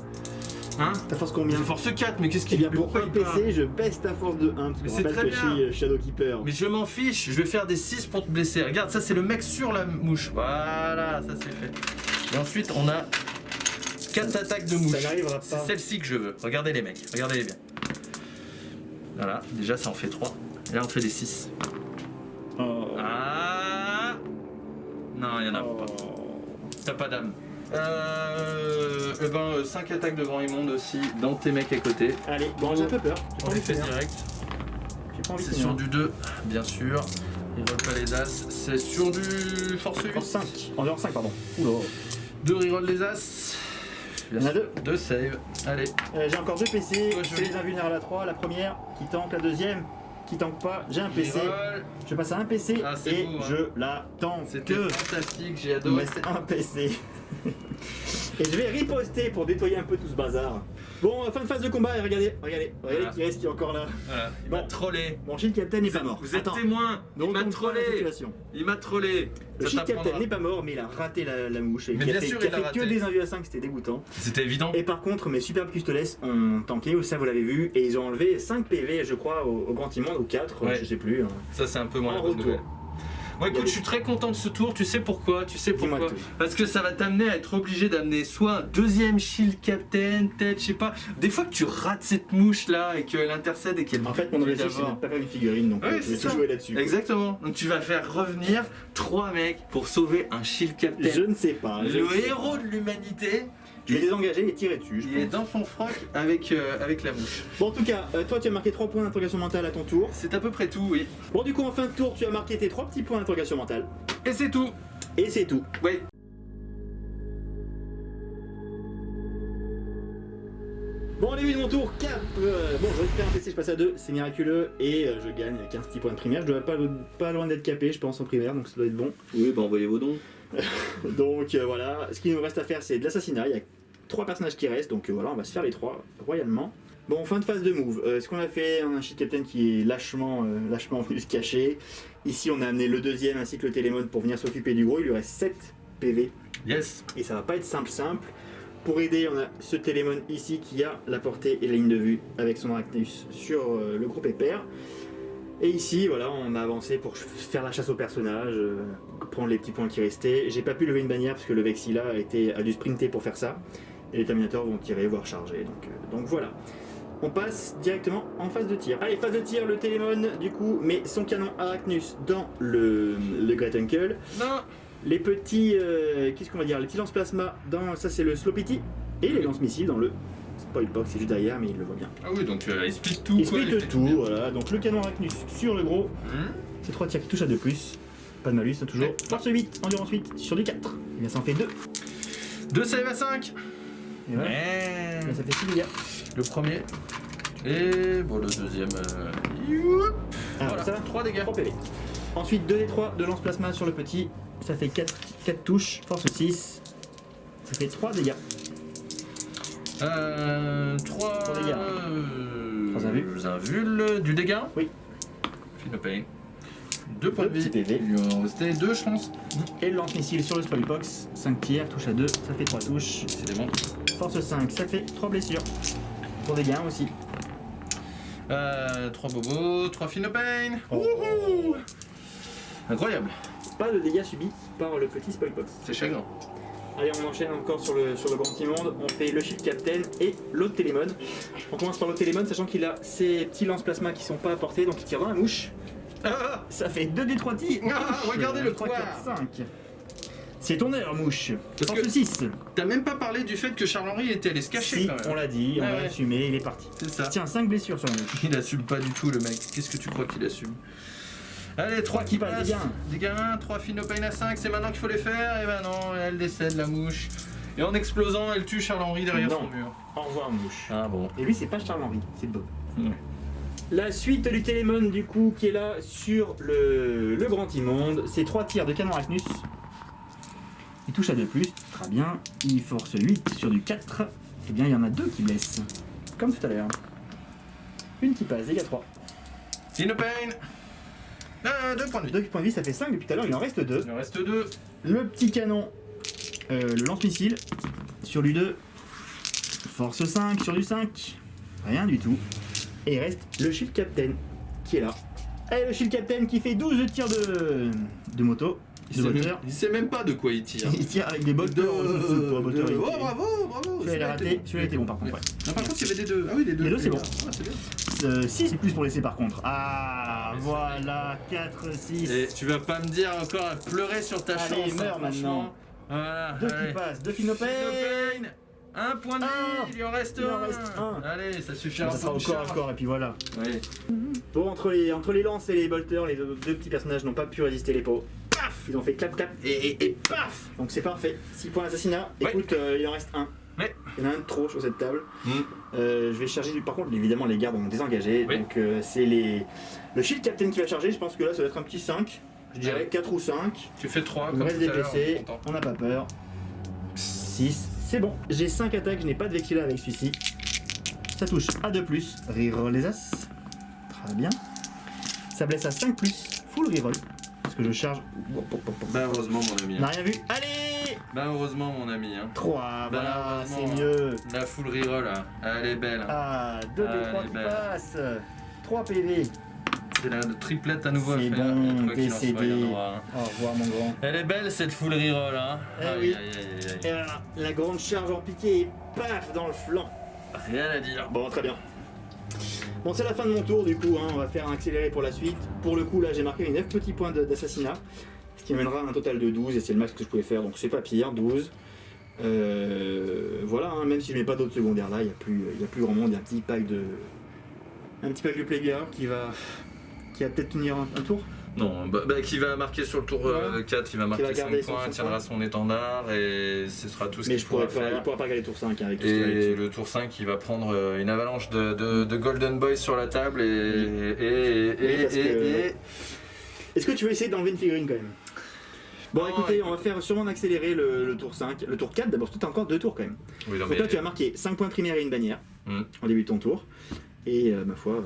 Hein? Ta force combien? Je force 4, mais qu'est-ce Eh qu'il bien, mais pour pourquoi un il part PC, je baisse ta force de 1. Parce Mais qu'on c'est rappelle très que je bien. suis Shadowkeeper. Mais je m'en fiche, je vais faire des 6 pour te blesser. Regarde, ça c'est le mec sur la mouche. Voilà, ça c'est fait. Et ensuite, on a 4 attaques de mouche. Ça n'arrivera C'est pas. celle-ci que je veux. Regardez les mecs, regardez-les bien. Voilà, déjà ça en fait 3. Et là on fait des 6. Oh. Ah non, il y en a pas. T'as pas d'âme. 5 attaques de grand immonde aussi dans tes mecs à côté. Allez, bon, j'ai un peu peur. J'ai pas On envie les de fait finir. direct. J'ai pas envie de C'est finir. sur du 2, bien sûr. Il roll pas les as. C'est sur du force 8. En 5. En dehors 5, pardon. Oula. 2 reroll des as. Il y en a 2. 2 save. Allez. J'ai encore 2 PC. Ouais, Je fais les invulnérables à 3. La première qui tank, la deuxième qui tank pas. J'ai un PC. Reroll. Je passe à un PC Ah, c'est et beau, hein. je la tank. C'était fantastique, j'ai adoré. Mais c'est un PC. Et je vais riposter pour nettoyer un peu tout ce bazar. Bon, fin de phase de combat, et regardez Voilà. qui reste qui est encore là. Voilà, il Bon. m'a trollé. Mon Shield Captain n'est pas mort. Vous êtes Attends, témoin. ne Il m'a retourne pas la trollé. situation. Il m'a trollé. Le Ça Shield Captain t'apprendra. n'est pas mort, mais il a raté la mouche. Et Mais qui a bien fait, sûr, qui a il a fait raté. que des 1 5, c'était dégoûtant. C'était évident. Et par contre, mes superbes custodes ont tanké, ça vous l'avez vu, et ils ont enlevé 5 PV, je crois, au Grand Immonde, ou 4, Ouais. je sais plus. Hein. Ça, c'est un peu moins En la bonne retour. nouvelle. Bon, écoute, je suis très content de ce tour. Tu sais pourquoi? Dis-moi tout. Parce que ça va t'amener à être obligé d'amener soit un deuxième Shield Captain, peut-être, je sais pas. Des fois que tu rates cette mouche là et qu'elle intercède et qu'elle. En fait, mon objectif, c'est de ne pas faire une figurine, donc Ouais, je c'est vais tout ça. jouer là-dessus. Exactement. Donc tu vas faire revenir 3 mecs pour sauver un Shield Captain. Je ne sais pas. je ne Le sais héros pas. de l'humanité. Je vais désengager et tirer dessus. je Il est pense. dans son froc avec la mouche. Bon, en tout cas, toi, tu as marqué 3 points d'interrogation mentale à ton tour. C'est à peu près tout, oui. Bon, du coup, en fin de tour, tu as marqué tes 3 petits points d'interrogation mentale. Et c'est tout. Et c'est tout. Oui. Bon, au début de mon tour, cap. Bon, je récupère un PC, je passe à 2, c'est miraculeux. Et je gagne 15 petits points de primaire. Je dois pas loin d'être capé, je pense, en primaire, donc ça doit être bon. Oui, bah envoyez vos dons. Donc voilà, ce qu'il nous reste à faire, c'est de l'assassinat. Il y a 3 personnages qui restent, donc voilà, on va se faire les 3 royalement. Bon, fin de phase de move. Ce qu'on a fait, un Shield Captain qui est lâchement venu se cacher. Ici, on a amené le deuxième ainsi que le Télémon pour venir s'occuper du gros. Il lui reste 7 PV. Yes. Et ça va pas être simple. Pour aider, on a ce Télémon ici qui a la portée et la ligne de vue avec son Arachnus sur le gros pépère. Et ici, voilà, on a avancé pour faire la chasse au personnage, prendre les petits points qui restaient. J'ai pas pu lever une bannière parce que le Vexilla a dû sprinter pour faire ça. Et les Terminators vont tirer, voire charger. Donc voilà. On passe directement en phase de tir. Allez, phase de tir, le Télémon, du coup, met son canon Arachnus dans le Great Uncle. Non. Les petits, qu'est-ce qu'on va dire, les petits lance-plasma dans, ça c'est le Slow-Pity. Et les lance-missiles dans le Spoilbox, c'est juste derrière, mais il le voit bien. Ah oui, donc il split tout. Il quoi, split fait tout, bien. voilà. Donc le canon Arachnus sur le gros. Hum. C'est 3 tirs qui touchent à 2+. Pas de malus, hein, toujours. Ouais. Force 8, endurance 8 sur du 4. Et bien ça en fait 2. 2 save à 5. Et voilà. Ouais. Là, ça fait 6 dégâts. Le premier. Et bon, le deuxième. Youp. Ah, Voilà, ça, 3 dégâts. 3 PV. Ensuite 2d3 de lance-plasma sur le petit. Ça fait 4 touches. Force 6. Ça fait 3 dégâts. 3 Trois dégâts. 3 invuls. Du dégât. Oui. Philopane. 2 points de Deux vie. petits PV. Il lui en restait 2, je pense. Et le lance-missile sur le Spoilbox. 5 tirs, touche à 2. Ça fait 3 touches. Décidément. Force 5, ça fait 3 blessures. 3 dégâts aussi. 3 bobos, 3 Philopane. Oh. Wouhou. Incroyable. Pas de dégâts subis par le petit Spoilbox. C'est chagrin. Allez, on enchaîne encore sur le Grand Immonde. On fait le Shield Captain et l'autre Télémon. On commence par l'autre Télémon, sachant qu'il a ses petits lance-plasma qui sont pas apportés, donc il tire dans la mouche. Ah, Ça fait 2 des 3 tirs. Ah, regardez le 3, poids. 4, 5. C'est ton heure, mouche. Parce Force que- 6. t'as même pas parlé du fait que Charles-Henri était allé se cacher Si, quand même. on l'a dit, on Ouais, l'a ouais. assumé, il est parti. C'est ça. Tiens, 5 blessures sur la mouche. Il assume pas du tout le mec. Qu'est-ce que tu crois qu'il assume? Allez, 3 qui passe, passent. dégâts 1. Dégâts 1, 3 Philopane à 5, c'est maintenant qu'il faut les faire. Et ben non, elle décède la mouche. Et en explosant, elle tue Charles-Henri derrière Non. son mur. Au revoir, mouche. Ah bon. Et lui, c'est pas Charles-Henri, c'est Bob. Ouais. La suite du Télémon, du coup, qui est là sur le Grand Immonde, c'est 3 tirs de canon Arachnus. Il touche à 2+, très bien. Il force 8 sur du 4. Eh bien, il y en a 2 qui blessent. Comme tout à l'heure. Une qui passe, dégâts 3. Philopane. 2 points de vie. 2 points de vie, ça fait 5 depuis tout à l'heure, il en reste 2. Il en reste 2. Le petit canon, le lance-missile, sur du 2. Force 5 sur du 5. Rien du tout. Et il reste le Shield Captain, qui est là. Et le Shield Captain qui fait 12 tirs de moto, de bolter. Il sait même pas de quoi il tire. Il tire avec des bolters. Oh bravo, bravo. Celui-là, il a raté. Celui-là était bon par contre. Ouais. Non, par contre, il y avait des 2. Ah oui, les 2. Les deux, c'est bon. Ah, c'est bien. 6 plus pour laisser par contre. Ah, mais voilà, 4, 6. Et tu vas pas me dire encore à pleurer sur ta Allez, chance. meurs hein, franchement. maintenant. Voilà. 2 allez. qui passent, 2 Philopane. Philopane. 1 point de vie, Un. il en reste Il en 1. reste un. Allez, ça suffira Ça sera pour au une corps à charge. corps, et puis voilà. Ouais. Bon, entre les lances et les bolters, les deux petits personnages n'ont pas pu résister les pots. Paf, ils ont fait clap clap et paf. Donc c'est parfait. 6 points d'assassinat. Ouais. Écoute, il en reste un. Ouais. Il y en a un de trop sur cette table. Mm. Je vais charger. Par contre, évidemment, les gardes ont désengagé. Oui. Donc c'est le Shield Captain qui va charger. Je pense que là, ça va être un petit 5. Je dirais Ouais. 4 ou 5. Tu fais 3 Il me comme reste tout des à l'heure, blessés. content. On n'a pas peur. 6. C'est bon, j'ai 5 attaques, je n'ai pas de Vexilla avec celui-ci. Ça touche à 2+, reroll les As. Très bien. Ça blesse à 5+, full reroll. Parce que je charge. Bah heureusement mon ami. On n'a rien vu. Allez. Bah heureusement mon ami. 3, voilà, heureusement, c'est mieux. La full reroll là, elle est belle. Ah, 2 elle D3 est qui belle. passent. 3 PV. C'est la triplette à nouveau à C'est faire. bon, Quoi qu'il en soit, il y en décédé. aura un. Au revoir mon grand. Elle est belle cette full reroll hein. Eh Aïe, oui. aïe, aïe, aïe, Et aïe. voilà, la grande charge en piqué et paf dans le flanc. Rien à dire. Bon, très bien. Bon, c'est la fin de mon tour du coup, hein. On va faire un accéléré pour la suite. Pour le coup, là, j'ai marqué les 9 petits points d'assassinat, ce qui mènera à un total de 12 et c'est le max que je pouvais faire, donc c'est pas pire, 12. Voilà, hein, même si je mets pas d'autres secondaires là, il n'y a plus grand monde, il y a un petit pack de Plaguebearer qui va peut-être tenir un tour. Non, qui va marquer sur le tour Ouais. 4, il va marquer garder 5 points, son tiendra son étendard et ce sera tout ce Mais qu'il pourra il faire. pourra pas garder tour 5 hein, avec tout ce qu'il a Et dessus. le tour 5, il va prendre une avalanche de Golden Boys sur la table parce que- Est-ce que tu veux essayer d'enlever une figurine quand même? Bon, Non, écoutez, on va écoute. faire sûrement accélérer le tour 5. Le tour 4, d'abord, tu as encore 2 tours quand même. Oui, non, Donc là, tu as marqué 5 points primaires et une bannière en début de ton tour. Et ma foi,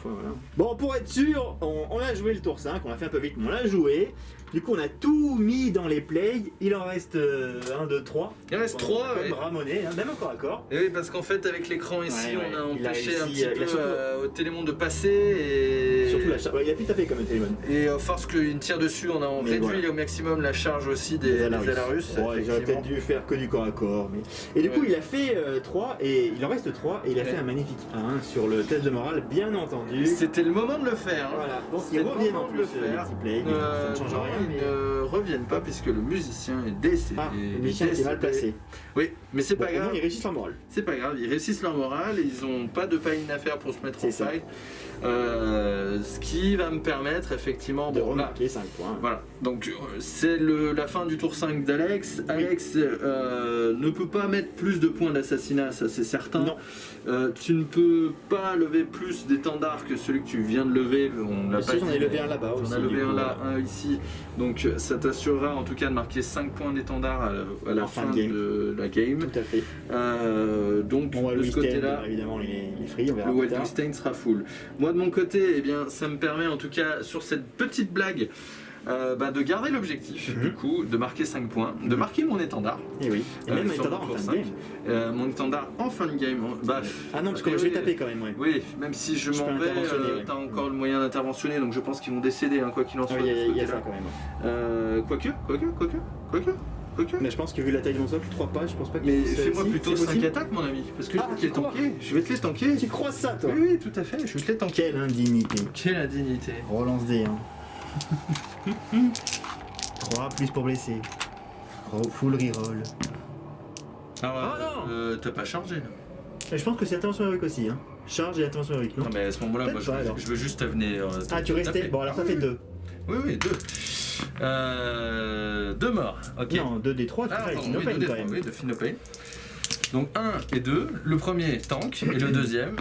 voilà. Bon, pour être sûr, on a joué le tour 5, on l'a fait un peu vite, mais on l'a joué. Du coup, on a tout mis dans les plays. Il en reste 1, 2, 3. Il en reste 3, Même oui. ramonné, hein, même encore à corps. Et oui, parce qu'en fait, avec l'écran ici, Ouais, on a il a empêché un réussi, petit il a peu surtout- au télémon de passer et. Surtout la charge. Ouais, il a pu taper comme un téléphone. Et force qu'il tire dessus, on a Mais réduit voilà. au maximum la charge aussi des Alarus. Ouais, j'aurais effectivement. peut-être dû faire que du corps à corps. Mais... Et du coup, Ouais. il a fait 3, et il en reste 3, et il a fait un magnifique 1 sur le test de morale, bien entendu. C'était le moment de le faire. hein. Voilà, donc C'était ils le reviennent en moment de plus, le faire. les petits plays, ça ne change Non, rien. ils Mais... ne reviennent pas puisque le musicien est décédé. Ah, le musicien était mal placé. Oui, mais c'est Bon, pas au moins, grave. ils réussissent leur morale. C'est pas grave, ils réussissent leur morale, ils ont pas de pain à faire pour se mettre C'est en ça. fight. Ce qui va me permettre effectivement De bon, là, remarquer 5 points. voilà, donc c'est la fin du tour 5 d'Alex. Alex ne peut pas mettre plus de points d'assassinat, ça c'est certain. Non. Tu ne peux pas lever plus d'étendards que celui que tu viens de lever. On l'a Si, pas j'en dit, ai levé mais un là-bas aussi. J'en ai levé du un coup, là, un ici. Donc ça t'assurera en tout cas de marquer 5 points d'étendard à la En fin fin de game. de la game. Tout à fait. Donc Bon, de Louis ce Stein, côté-là, évidemment, il est free, on verra le plus Wild tard. Stain sera full. Moi de mon côté, eh bien, ça me permet en tout cas sur cette petite blague de garder l'objectif, du coup, de marquer 5 points, de marquer mon étendard. Et oui. Et même un sur étendard mon en tour fin de 5. game. Mon étendard en fin de game. Ah non, parce que eh moi, je vais oui. taper quand même, ouais. Oui, même si je Je m'en peux vais, interventionner, ouais. t'as encore le moyen d'interventionner, donc je pense qu'ils vont décéder, hein, quoi qu'il en Ah soit. oui, de ce il y a côté-là. ça quand même. Quoique. Mais je pense que vu la taille de mon socle, 3 pas, je pense pas que Mais c'est- fais-moi si, plutôt c'est 5 possible. attaques, mon ami, parce que Ah, je vais te tu les crois tanker. Je vais te les tanker. Tu crois ça, toi? Oui, tout à fait, je vais te les tanker. Quelle indignité. Quelle indignité. Relance D, hein. 3 plus pour blesser. Full reroll. Ah t'as pas chargé là. Et je pense que c'est attention héroïque aussi, hein. Charge et attention héroïque, non? Non mais à ce moment-là, moi Peut-être pas, alors. je veux juste venir. Ah, tu restais? Bon, alors ça fait 2. Oui, 2. 2 morts. Ok. Non, 2 des 3, tu Ah, fais pardon, no oui, pain 2 des quand 3, même. oui, de Finopane. Donc 1 et 2, le premier tank et le deuxième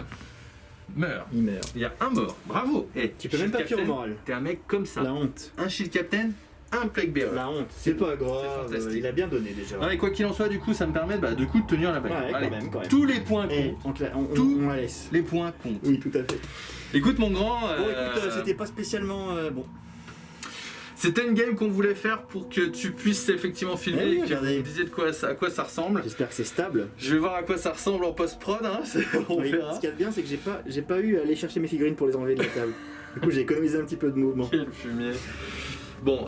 meurt. Il meurt. Il y a un mort, bravo. Hey, Tu peux même pas Shield fuir au Captain, moral. T'es un mec comme ça. La honte. Un Shield Captain, un Plague Bearer. La honte. C'est pas C'est grave. fantastique. Il a bien donné déjà. Non mais quoi qu'il en soit, du coup, ça me permet de coup de tenir la bague. Ouais, Allez, quand même. tous les points Et comptent. on la laisse. Les points comptent. Oui, tout à fait. Écoute mon grand, Bon, écoute, c'était pas spécialement bon. c'était une game qu'on voulait faire pour que tu puisses effectivement filmer Eh oui, et que regardez. vous me disiez à quoi ça ressemble. J'espère que c'est stable. Je vais voir à quoi ça ressemble en post-prod, hein. On Oui, verra. ce qu'il y a de bien, c'est que j'ai pas eu à aller chercher mes figurines pour les enlever de la table. Du coup, j'ai économisé un petit peu de mouvement. Quel fumier. Bon,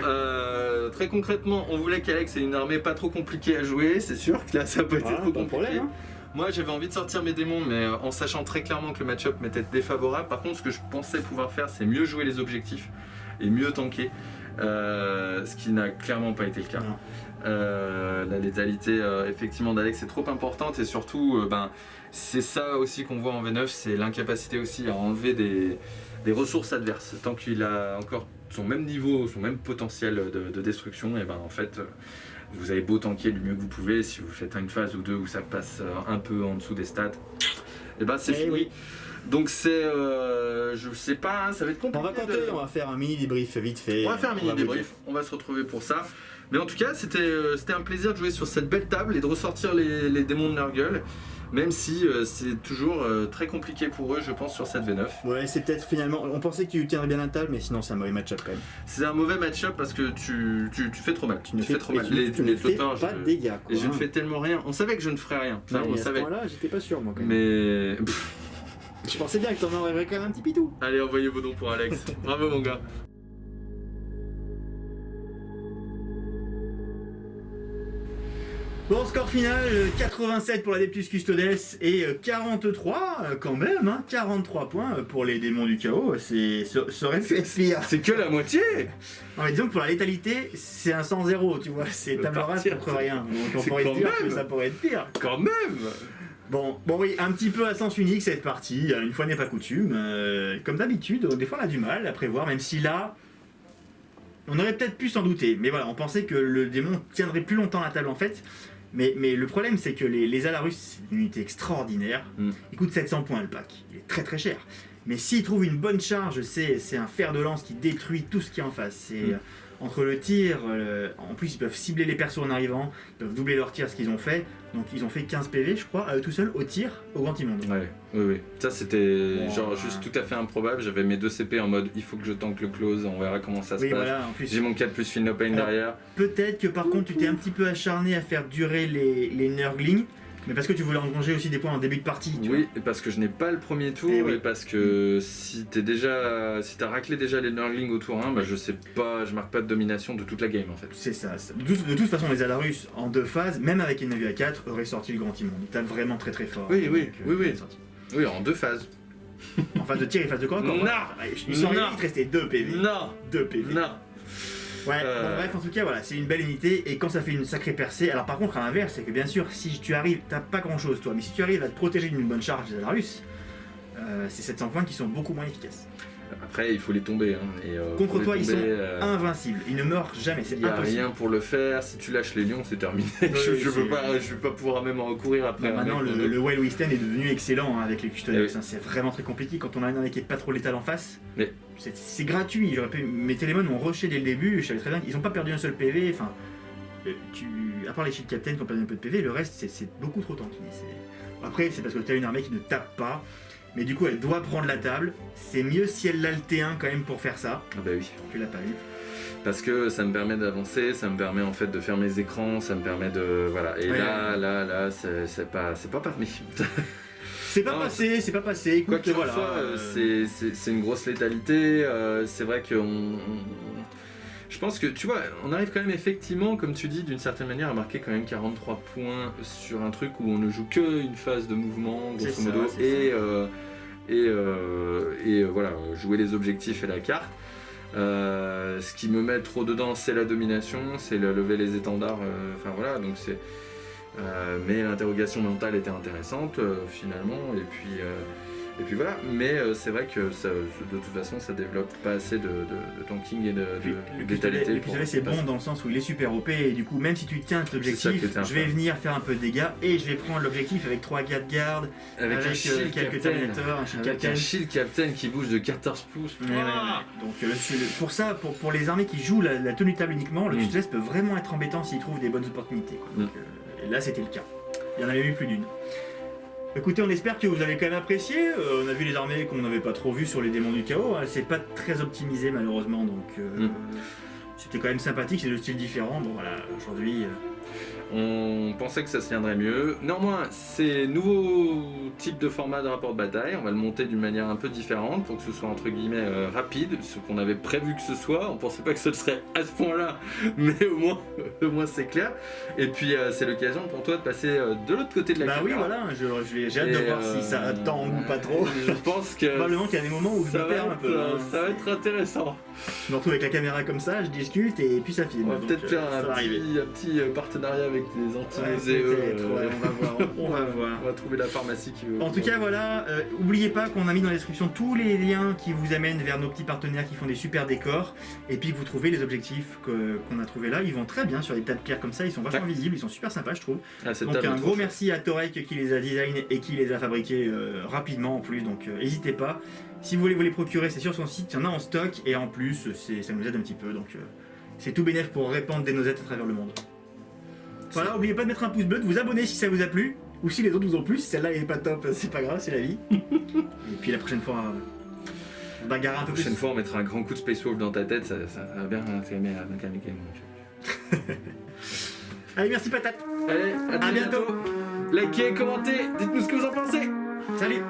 très concrètement, on voulait qu'Alex ait une armée pas trop compliquée à jouer, c'est sûr que là ça peut être Ah, trop pas de compliqué. problème. Hein. Moi j'avais envie de sortir mes démons, mais en sachant très clairement que le match-up m'était défavorable. Par contre, ce que je pensais pouvoir faire, c'est mieux jouer les objectifs et mieux tanker, ce qui n'a clairement pas été le cas. Non. La létalité effectivement d'Alex est trop importante et surtout, c'est ça aussi qu'on voit en V9, c'est l'incapacité aussi à enlever des ressources adverses. Tant qu'il a encore son même niveau, son même potentiel de destruction, et en fait, vous avez beau tanker du mieux que vous pouvez, si vous faites une phase ou deux où ça passe un peu en dessous des stats, c'est Eh fini. oui. Donc c'est, je sais pas, hein, ça va être compliqué. On va compter, on va faire un mini débrief vite fait. On va faire un mini débrief, on va se retrouver pour ça. Mais en tout cas, c'était un plaisir de jouer sur cette belle table et de ressortir les démons de Nurgle. Même si c'est toujours très compliqué pour eux, je pense, sur cette V9. Ouais, c'est peut-être finalement. On pensait que tu tiendrais bien la table, mais sinon c'est un mauvais match-up quand même. C'est un mauvais match-up parce que tu fais trop mal. Tu fais trop mal. Tu ne fais pas de dégâts. Et je ne fais tellement rien. On savait que je ne ferais rien. Ça, on savait. Là, j'étais pas sûr moi quand même. Mais. Je pensais bien que t'en aurais quand même un petit pitou. Allez, envoyez vos dons pour Alex. Bravo mon gars. Bon, score final, 87 pour l'Adeptus Custodes et 43 quand même, hein, 43 points pour les démons du chaos, ça aurait pu être pire. C'est que la moitié. Non mais disons que pour la létalité, c'est un 100-0, tu vois, c'est table rase contre rien. Donc on pourrait se dire que ça pourrait être pire. Quand même. Bon oui, un petit peu à sens unique cette partie, une fois n'est pas coutume. Comme d'habitude, des fois on a du mal à prévoir, même si là, on aurait peut-être pu s'en douter. Mais voilà, on pensait que le démon tiendrait plus longtemps à la table en fait. Mais le problème, c'est que les Alarus, c'est une unité extraordinaire. Il coûte 700 points le pack. Il est très très cher. Mais s'il trouve une bonne charge, c'est un fer de lance qui détruit tout ce qui est en face. Entre le tir, en plus ils peuvent cibler les persos en arrivant, ils peuvent doubler leur tir, ce qu'ils ont fait. Donc ils ont fait 15 PV, je crois, tout seuls au tir, au grand immonde. Ouais, oui. Ça c'était juste tout à fait improbable. J'avais mes 2 CP en mode il faut que je tank le close, on verra comment ça se passe. Voilà, en plus, j'ai mon 4 plus Feel No Pain derrière. Peut-être que par contre tu t'es un petit peu acharné à faire durer les Nurglings. Mais parce que tu voulais engranger aussi des points en début de partie. Oui, et parce que je n'ai pas le premier tour, et parce que si t'as raclé déjà les Nurglings au tour 1, bah je sais pas, je marque pas de domination de toute la game en fait. C'est ça. De toute façon, les Alarus en 2 phases, même avec une navire à 4, auraient sorti le grand immonde. Ils tapent vraiment très très fort. Oui. Oui, en 2 phases. En phase de tir et phase de corps. Non. Ils sont arrivés, il te restait 2 PV. Non. 2 PV. Non. Ouais, bon, bref, en tout cas, voilà, c'est une belle unité et quand ça fait une sacrée percée. Alors, par contre, à l'inverse, c'est que bien sûr, si tu arrives, t'as pas grand chose toi, mais si tu arrives à te protéger d'une bonne charge des Alarus, c'est 700 points qui sont beaucoup moins efficaces. Après, il faut les tomber. Hein, et, contre toi, ils sont invincibles, ils ne meurent jamais, c'est impossible. Il n'y a rien pour le faire, si tu lâches les lions, c'est terminé. Je vais pas pouvoir même en recourir après. Maintenant, le Wild Western est devenu excellent hein, avec les Custodes. C'est vraiment très compliqué quand on a un armée qui est pas trop létal en face. Mais c'est gratuit. Mes télémones ont rushé dès le début. Je savais très bien qu'ils n'ont pas perdu un seul PV. Enfin, à part les Shield Captain qui ont perdu un peu de PV, le reste c'est beaucoup trop tanky. Après, c'est parce que tu as une armée qui ne tape pas. Mais du coup, elle doit prendre la table. C'est mieux si elle l'a le T1 quand même pour faire ça. Ah bah oui. Tu l'as pas eu. Parce que ça me permet d'avancer, ça me permet en fait de faire mes écrans, ça me permet de... Voilà. Et là, c'est pas permis. C'est pas passé. Écoute, quoi qu'il en soit, c'est une grosse létalité. C'est vrai que je pense que, tu vois, on arrive quand même effectivement, comme tu dis, d'une certaine manière, à marquer quand même 43 points sur un truc où on ne joue qu'une phase de mouvement, grosso modo, et voilà, jouer les objectifs et la carte. Ce qui me met trop dedans, c'est la domination, c'est lever les étendards, enfin voilà, donc c'est... mais l'interrogation mentale était intéressante, finalement, et puis voilà, mais c'est vrai que ça, de toute façon ça développe pas assez de tanking et de létalité. Le pistolet c'est bon dans le sens où il est super OP et du coup même si tu tiens cet objectif, je vais venir faire un peu de dégâts et je vais prendre l'objectif avec 3 4 gardes, avec quelques Terminators, un Shield Captain qui bouge de 14 pouces. Donc pour ça, pour les armées qui jouent la tenue table uniquement, le pistolet peut vraiment être embêtant s'il trouve des bonnes opportunités. Donc, et là c'était le cas. Il y en avait eu plus d'une. Écoutez, on espère que vous avez quand même apprécié. On a vu les armées qu'on n'avait pas trop vues sur les démons du chaos. C'est pas très optimisé malheureusement, donc c'était quand même sympathique. C'est de styles différents. Bon voilà, aujourd'hui. On pensait que ça se tiendrait mieux. Néanmoins, c'est nouveau type de format de rapport de bataille. On va le monter d'une manière un peu différente pour que ce soit entre guillemets rapide, ce qu'on avait prévu que ce soit. On pensait pas que ce serait à ce point-là, mais au moins c'est clair. Et puis c'est l'occasion pour toi de passer de l'autre côté de la caméra. Bah oui, voilà. J'ai hâte de voir si ça tangue ou pas trop. Je pense que probablement qu'il y a des moments où je me perds un peu. Ça va être intéressant. Je me retrouve avec la caméra comme ça, je discute et puis ça filme. On va peut-être faire un petit partenariat avec avec des anti-nausées. Peut-être, ouais, on va voir. On va voir. On va trouver la pharmacie qui veut. En tout cas, voilà, oubliez pas qu'on a mis dans la description tous les liens qui vous amènent vers nos petits partenaires qui font des super décors. Et puis vous trouvez les objectifs qu'on a trouvés là. Ils vont très bien sur des tables claires comme ça. Ils sont vachement visibles, ils sont super sympas, je trouve. Donc un gros merci à Torek qui les a designés et qui les a fabriqués rapidement en plus. Donc n'hésitez pas. Si vous voulez vous les procurer, c'est sur son site, il y en a en stock. Et en plus, ça nous aide un petit peu. Donc c'est tout bénef pour répandre des noisettes à travers le monde. Voilà, n'oubliez pas de mettre un pouce bleu, de vous abonner si ça vous a plu. Ou si les autres vous ont plu, si celle-là est pas top, c'est pas grave, c'est la vie. Et puis la prochaine fois, on bagarre un peu plus. La prochaine fois, on mettra un grand coup de Space Wolf dans ta tête, ça va bien calmer. Allez, merci patate. Allez, à bientôt. Likez, commentez, dites-nous ce que vous en pensez. Salut.